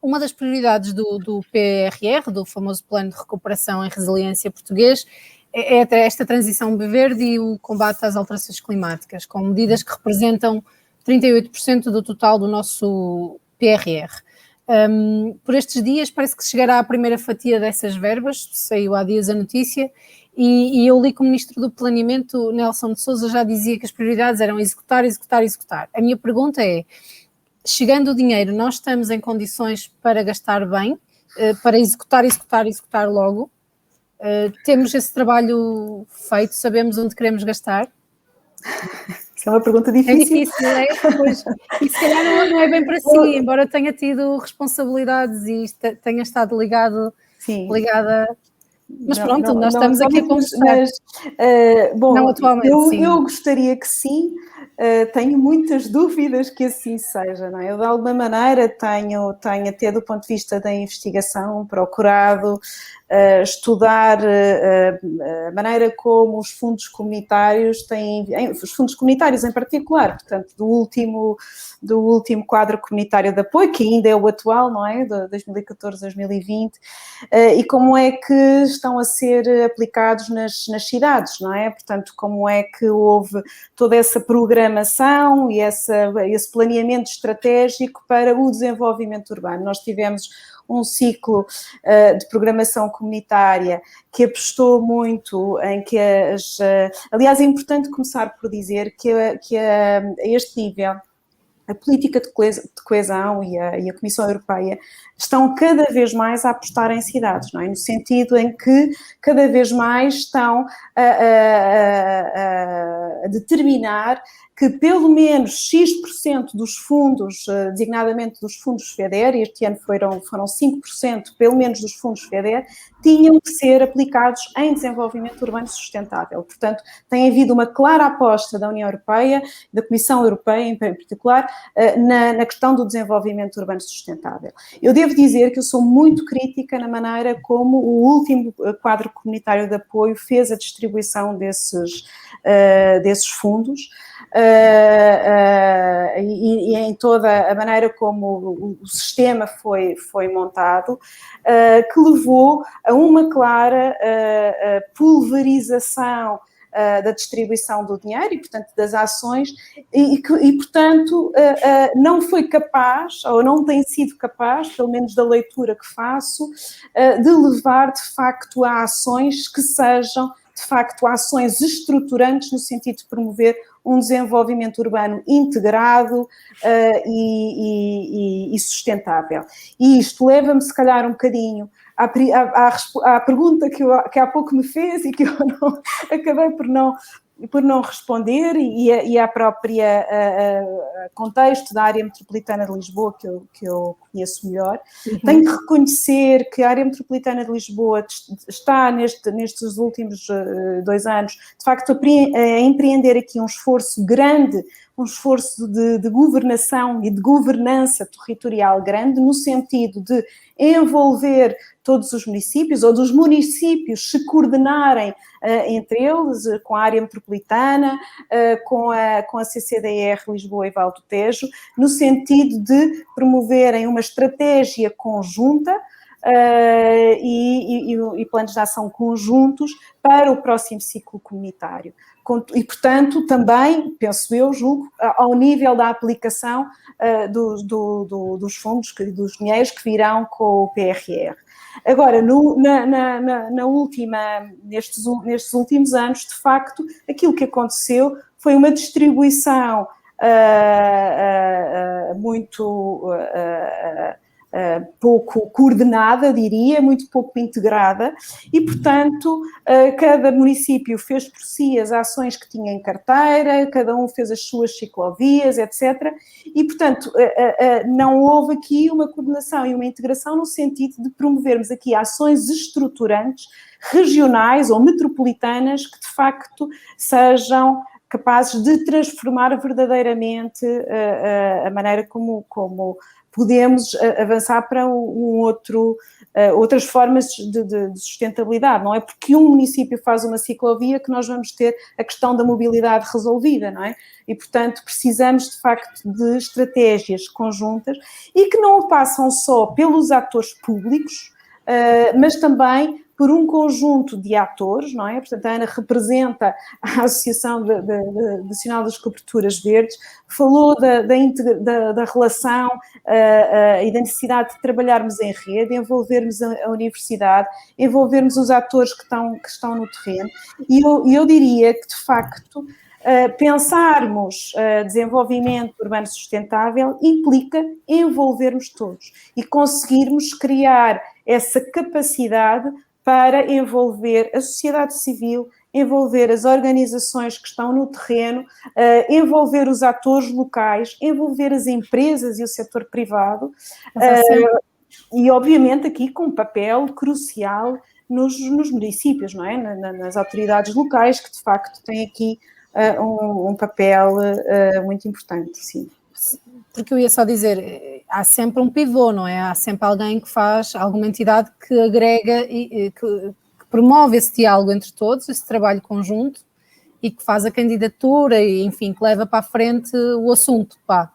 Uma das prioridades do PRR, do famoso Plano de Recuperação e Resiliência português, é esta transição verde e o combate às alterações climáticas, com medidas que representam 38% do total do nosso PRR. Por estes dias parece que chegará a primeira fatia dessas verbas, saiu há dias a notícia, e eu li que o Ministro do Planeamento, Nelson de Sousa, já dizia que as prioridades eram executar. A minha pergunta é, chegando o dinheiro, nós estamos em condições para gastar bem, para executar logo? Temos esse trabalho feito, sabemos onde queremos gastar? Isso é uma pergunta difícil. É difícil, pois, e se calhar não é bem para si, embora tenha tido responsabilidades e tenha estado ligada. Mas pronto, nós estamos aqui a conversar. Não atualmente, eu gostaria que sim. Tenho muitas dúvidas que assim seja, não é? Eu, de alguma maneira, tenho até do ponto de vista da investigação, procurado estudar a maneira como os fundos comunitários os fundos comunitários em particular, portanto, do último quadro comunitário de apoio, que ainda é o atual, não é? De 2014-2020, e como é que estão a ser aplicados nas cidades, não é? Portanto, como é que houve toda essa programação e esse planeamento estratégico para o desenvolvimento urbano. Nós tivemos um ciclo de programação comunitária que apostou muito em que aliás, é importante começar por dizer que a este nível a política de coesão e a Comissão Europeia estão cada vez mais a apostar em cidades, não é? No sentido em que cada vez mais estão a determinar que pelo menos X% dos fundos, designadamente dos fundos FEDER, e este ano foram 5%, pelo menos dos fundos FEDER, tinham que ser aplicados em desenvolvimento urbano sustentável. Portanto, tem havido uma clara aposta da União Europeia, da Comissão Europeia em particular, na questão do desenvolvimento urbano sustentável. Eu devo dizer que eu sou muito crítica na maneira como o último quadro comunitário de apoio fez a distribuição desses fundos, e em toda a maneira como o sistema foi montado, que levou a uma clara pulverização da distribuição do dinheiro e, portanto, das ações, e portanto, não foi capaz, ou não tem sido capaz, pelo menos da leitura que faço, de levar, de facto, a ações que sejam, de facto, ações estruturantes no sentido de promover um desenvolvimento urbano integrado e sustentável. E isto leva-me, se calhar, um bocadinho à pergunta que há pouco me fez e que eu acabei por não responder, e à própria contexto da área metropolitana de Lisboa, que eu conheço melhor. Tenho que reconhecer que a área metropolitana de Lisboa está, nestes últimos 2 anos, de facto, a empreender aqui um esforço grande, um esforço de governação e de governança territorial grande, no sentido de envolver todos os municípios, ou dos municípios se coordenarem entre eles, com a área metropolitana, com a CCDR Lisboa e Val do Tejo, no sentido de promoverem uma estratégia conjunta e planos de ação conjuntos para o próximo ciclo comunitário. E, portanto, também, penso eu, julgo, ao nível da aplicação dos fundos, dos dinheiros que virão com o PRR. Agora, nestes últimos anos, de facto, aquilo que aconteceu foi uma distribuição muito pouco coordenada, diria, muito pouco integrada, e, portanto, cada município fez por si as ações que tinha em carteira, cada um fez as suas ciclovias, etc. E, portanto, não houve aqui uma coordenação e uma integração no sentido de promovermos aqui ações estruturantes, regionais ou metropolitanas, que, de facto, sejam capazes de transformar verdadeiramente a maneira como podemos avançar para outras formas de sustentabilidade. Não é porque um município faz uma ciclovia que nós vamos ter a questão da mobilidade resolvida, não é? E, portanto, precisamos, de facto, de estratégias conjuntas e que não passam só pelos atores públicos, mas também por um conjunto de atores, não é? Portanto, a Ana representa a Associação Nacional das Coberturas Verdes, falou da relação e da necessidade de trabalharmos em rede, envolvermos a universidade, envolvermos os atores que estão no terreno, e eu diria que, de facto, pensarmos desenvolvimento urbano sustentável implica envolvermos todos e conseguirmos criar essa capacidade para envolver a sociedade civil, envolver as organizações que estão no terreno, envolver os atores locais, envolver as empresas e o setor privado, e obviamente aqui com um papel crucial nos municípios, não é? Nas autoridades locais, que de facto têm aqui um papel muito importante, sim. Porque eu ia só dizer, há sempre um pivô, não é? Há sempre alguém que faz, alguma entidade que agrega e que promove esse diálogo entre todos, esse trabalho conjunto, e que faz a candidatura e, enfim, que leva para a frente o assunto, pá.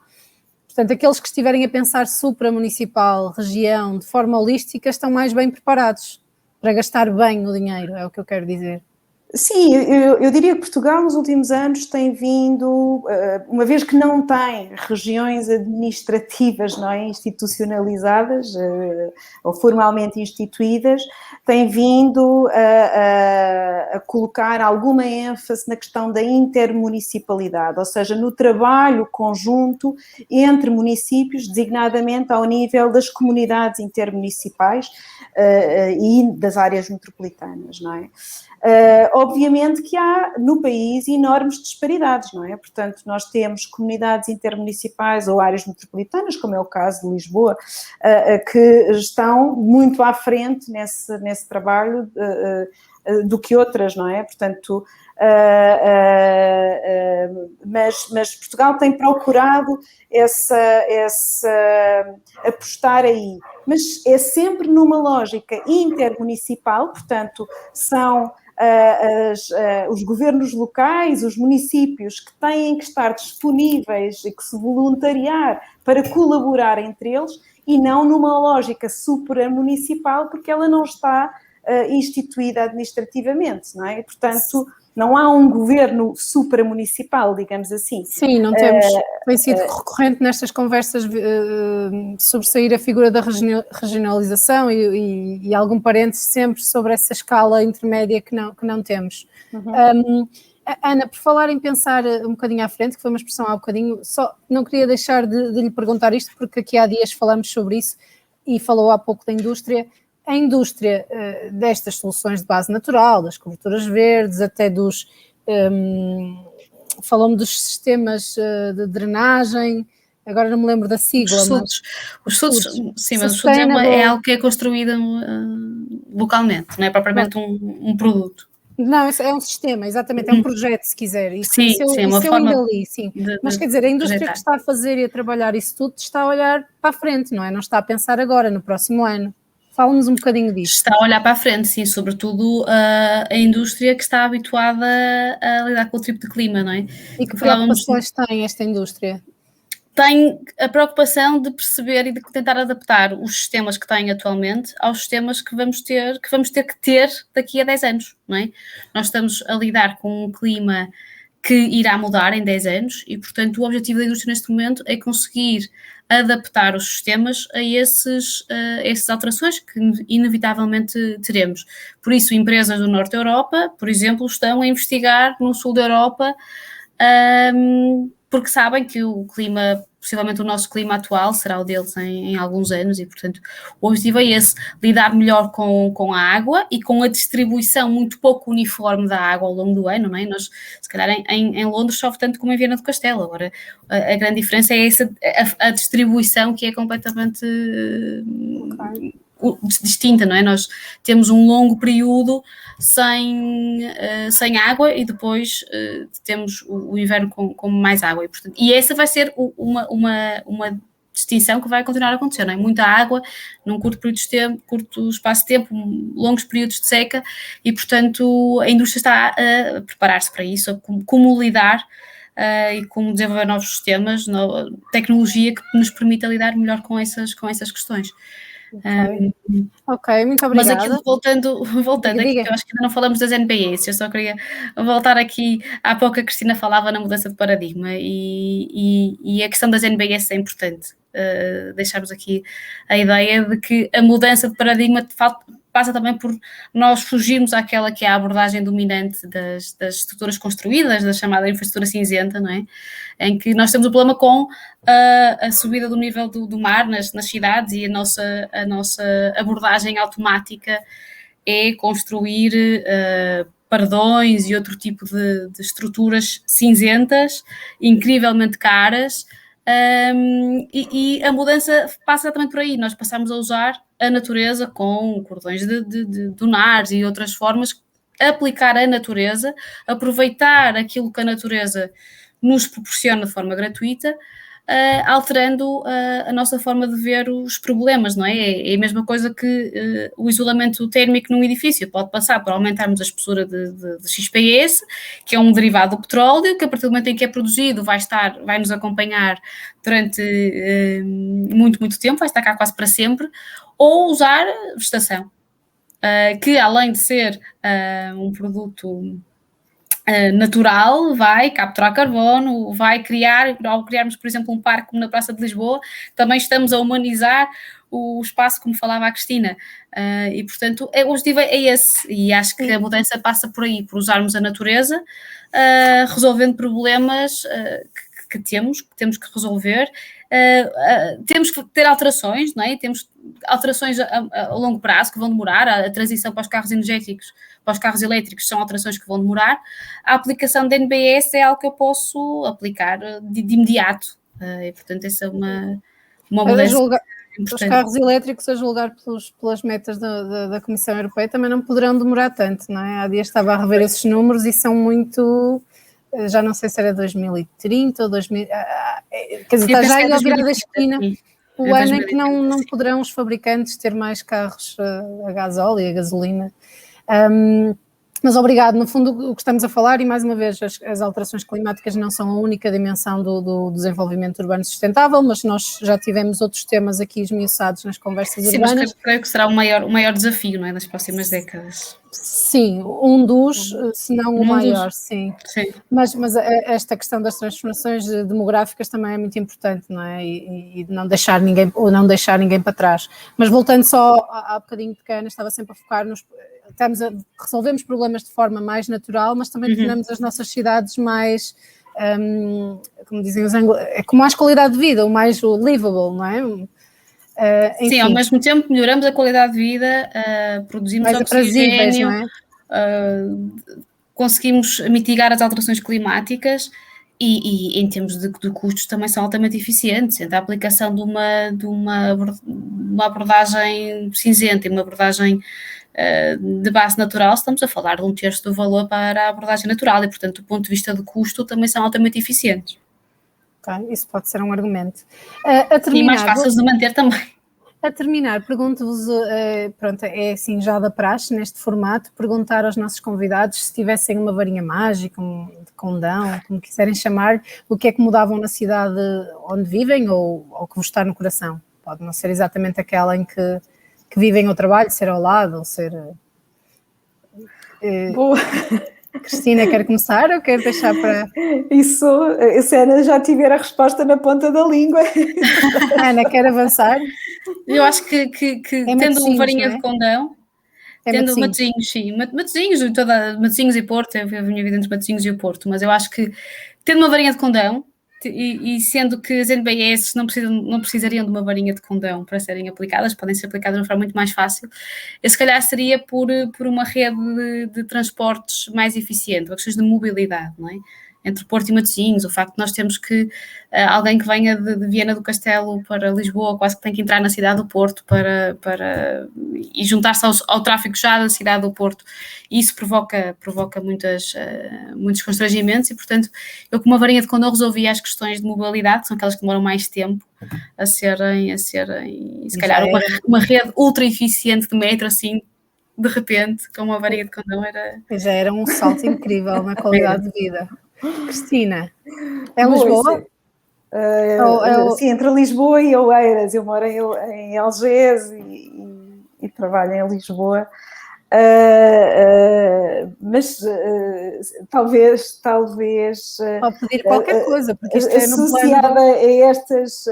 Portanto, aqueles que estiverem a pensar supramunicipal, região, de forma holística, estão mais bem preparados para gastar bem o dinheiro, é o que eu quero dizer. Sim, eu diria que Portugal nos últimos anos tem vindo, uma vez que não tem regiões administrativas, não é, institucionalizadas ou formalmente instituídas, tem vindo a colocar alguma ênfase na questão da intermunicipalidade, ou seja, no trabalho conjunto entre municípios, designadamente ao nível das comunidades intermunicipais e das áreas metropolitanas, não é? Obviamente que há no país enormes disparidades, não é? Portanto, nós temos comunidades intermunicipais ou áreas metropolitanas, como é o caso de Lisboa, que estão muito à frente nesse trabalho do que outras, não é? Portanto, mas Portugal tem procurado apostar aí, mas é sempre numa lógica intermunicipal, portanto, são os governos locais, os municípios que têm que estar disponíveis e que se voluntariar para colaborar entre eles, e não numa lógica supramunicipal, porque ela não está instituída administrativamente, não é? E, portanto, não há um governo supramunicipal, digamos assim. Sim, não temos, tem sido recorrente nestas conversas sobressair a figura da regionalização e algum parênteses sempre sobre essa escala intermédia que não temos. Ana, por falar em pensar um bocadinho à frente, que foi uma expressão há bocadinho, só não queria deixar de lhe perguntar isto, porque aqui há dias falamos sobre isso e falou há pouco da indústria. A indústria destas soluções de base natural, das coberturas verdes, até dos... falou-me dos sistemas de drenagem, agora não me lembro da sigla. Os SUDs, sim, mas o SUD é algo que é construído localmente, não é propriamente um produto. Não, é um sistema, exatamente, é um projeto, se quiser. Isso eu ainda li, sim. Mas quer dizer, a indústria que está a fazer e a trabalhar isso tudo está a olhar para a frente, não é? Não está a pensar agora, no próximo ano. Fala-nos um bocadinho disso. Está a olhar para a frente, sim, sobretudo a indústria que está habituada a lidar com o tipo de clima, não é? E que preocupações tem esta indústria? Tem a preocupação de perceber e de tentar adaptar os sistemas que têm atualmente aos sistemas que vamos ter que ter daqui a 10 anos, não é? Nós estamos a lidar com um clima que irá mudar em 10 anos e, portanto, o objetivo da indústria neste momento é conseguir adaptar os sistemas a essas alterações que inevitavelmente teremos. Por isso, empresas do Norte da Europa, por exemplo, estão a investigar no Sul da Europa, porque sabem que o clima, possivelmente o nosso clima atual, será o deles em alguns anos e, portanto, o objetivo é esse, lidar melhor com a água e com a distribuição muito pouco uniforme da água ao longo do ano, não é? Nós, se calhar, em Londres chove tanto como em Viana do Castelo, agora a grande diferença é essa, a distribuição que é completamente distinta, não é? Nós temos um longo período sem água e depois temos o inverno com mais água e essa vai ser uma distinção que vai continuar a acontecer, não é? Muita água num curto espaço de tempo, longos períodos de seca e, portanto, a indústria está a preparar-se para isso, a como lidar e como desenvolver novos sistemas, tecnologia que nos permita lidar melhor com essas questões. Ok, muito obrigada. Mas aqui voltando aqui, eu acho que ainda não falamos das NBS, eu só queria voltar aqui, há pouco a Cristina falava na mudança de paradigma e a questão das NBS é importante, deixarmos aqui a ideia de que a mudança de paradigma passa também por nós fugirmos àquela que é a abordagem dominante das estruturas construídas, da chamada infraestrutura cinzenta, não é? Em que nós temos o problema com a subida do nível do mar nas cidades e a nossa abordagem automática é construir paredões e outro tipo de estruturas cinzentas, incrivelmente caras, e a mudança passa também por aí, nós passamos a usar a natureza com cordões de dunares e outras formas, aplicar a natureza, aproveitar aquilo que a natureza nos proporciona de forma gratuita, alterando a nossa forma de ver os problemas, não é? É a mesma coisa que o isolamento térmico num edifício, pode passar por aumentarmos a espessura de XPS, que é um derivado do petróleo, que a partir do momento em que é produzido vai nos acompanhar durante muito, muito tempo, vai estar cá quase para sempre, ou usar vegetação, que além de ser um produto natural, vai capturar carbono, vai ao criarmos, por exemplo, um parque como na Praça de Lisboa, também estamos a humanizar o espaço, como falava a Cristina, e portanto o objetivo é esse, e acho que a mudança passa por aí, por usarmos a natureza, resolvendo problemas que temos que resolver, temos que ter alterações, não é? Temos alterações a longo prazo que vão demorar, a transição para os carros energéticos, para os carros elétricos são alterações que vão demorar, a aplicação da NBS é algo que eu posso aplicar de imediato, e portanto essa é uma mudança importante. Os carros elétricos, a julgar pelas metas da Comissão Europeia, também não poderão demorar tanto, não é? Há dias estava a rever esses números e são muito... Já não sei se era 2030 ou 2000... Quer dizer, está já aí ao virar da esquina o ano em que não poderão os fabricantes ter mais carros a gasóleo e a gasolina. Mas obrigado, no fundo o que estamos a falar, e mais uma vez as alterações climáticas não são a única dimensão do desenvolvimento urbano sustentável, mas nós já tivemos outros temas aqui esmiuçados nas conversas urbanas. Mas creio que será o maior desafio, não é, nas próximas décadas. Sim, um dos, se não o maior, sim. Mas esta questão das transformações demográficas também é muito importante, não é? E não deixar ninguém para trás. Mas voltando só há bocadinho, porque a Ana estava sempre a focar resolvemos problemas de forma mais natural, mas também tornamos as nossas cidades mais, como dizem os anglos, com mais qualidade de vida, o mais livable, não é? Sim, ao mesmo tempo melhoramos a qualidade de vida, produzimos mais oxigênio, não é? Conseguimos mitigar as alterações climáticas e em termos de custos também são altamente eficientes. Então, a aplicação de uma abordagem cinzenta e uma abordagem de base natural, estamos a falar de 1/3 do valor para a abordagem natural e, portanto, do ponto de vista de custo, também são altamente eficientes. Okay, isso pode ser um argumento. E mais fáceis de manter também. A terminar, pergunto-vos, pronto, é assim já da praxe neste formato, perguntar aos nossos convidados se tivessem uma varinha mágica, de condão, como quiserem chamar, o que é que mudavam na cidade onde vivem ou que vos está no coração. Pode não ser exatamente aquela em que vivem ou trabalho, ser ao lado, ou ser... Boa. Cristina, quer começar ou quer deixar para... Isso, se a Ana já tiver a resposta na ponta da língua. Ana, quer avançar? Eu acho que tendo uma varinha de condão, tendo Matosinhos, sim, Matosinhos e Porto, eu vivo a minha vida entre Matosinhos e o Porto, mas eu acho que tendo uma varinha de condão, e sendo que as NBS não precisariam de uma varinha de condão para serem aplicadas, podem ser aplicadas de uma forma muito mais fácil, eu se calhar seria por uma rede de transportes mais eficiente, questões de mobilidade, não é? Entre Porto e Matosinhos, o facto de nós termos que alguém que venha de Viana do Castelo para Lisboa quase que tem que entrar na cidade do Porto e juntar-se ao tráfego já da cidade do Porto, e isso provoca muitos constrangimentos e, portanto, eu com uma varinha de condão resolvia as questões de mobilidade, que são aquelas que demoram mais tempo a serem se calhar uma rede ultra eficiente de metro, assim, de repente, com uma varinha de condão já era um salto incrível na qualidade de vida. Cristina, é Lisboa? Sim, entre Lisboa e Oeiras. Eu moro em Algés e trabalho em Lisboa. Mas talvez pode pedir qualquer coisa, porque isto associada a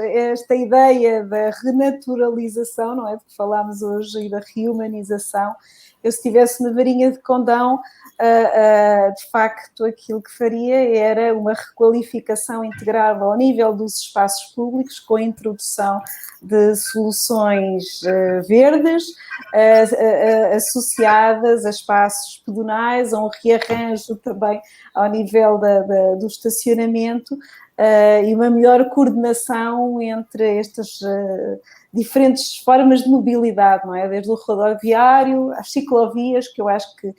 esta ideia da renaturalização, não é? De que falámos hoje, e da reumanização. Eu, se tivesse uma varinha de condão, de facto, aquilo que faria era uma requalificação integrada ao nível dos espaços públicos, com a introdução de soluções verdes associadas a espaços pedonais, a um rearranjo também ao nível do estacionamento e uma melhor coordenação entre estas diferentes formas de mobilidade, não é? Desde o rodoviário às ciclovias, que eu acho que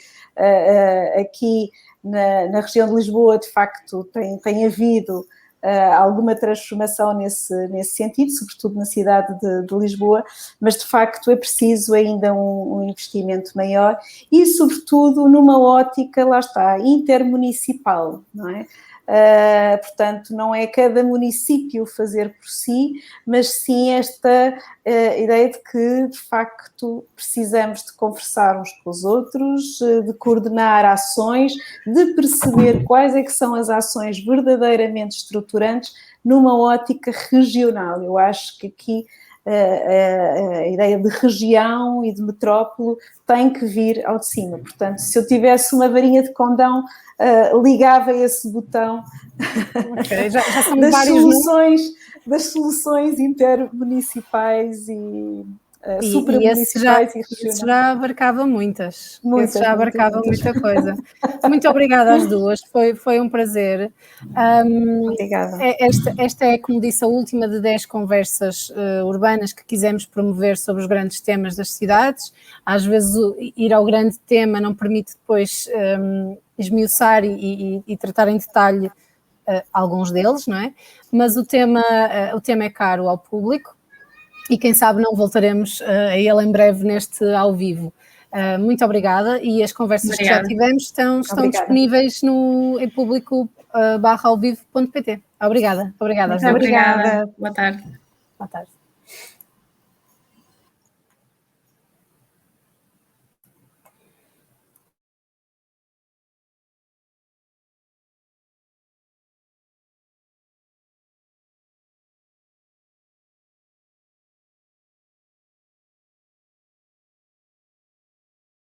aqui na região de Lisboa, de facto, tem havido alguma transformação nesse sentido, sobretudo na cidade de Lisboa, mas de facto é preciso ainda um investimento maior e, sobretudo, numa ótica, lá está, intermunicipal, não é? Portanto, não é cada município fazer por si, mas sim esta ideia de que, de facto, precisamos de conversar uns com os outros, de coordenar ações, de perceber quais é que são as ações verdadeiramente estruturantes numa ótica regional. Eu acho que aqui a ideia de região e de metrópole tem que vir ao de cima. Portanto, se eu tivesse uma varinha de condão, ligava esse botão já são das soluções intermunicipais e supramunicipais e regionais. Esse já abarcava muita coisa. Muito obrigada às duas, foi um prazer. Obrigada. Esta é, como disse, a última de 10 conversas urbanas que quisemos promover sobre os grandes temas das cidades. Às vezes ir ao grande tema não permite depois esmiuçar e tratar em detalhe alguns deles, não é? Mas o tema é caro ao público. E quem sabe não voltaremos a ele em breve neste ao vivo. Muito obrigada, e as conversas que já tivemos estão disponíveis em público /alvivo.pt. Obrigada. Muito obrigada. Boa tarde. Boa tarde.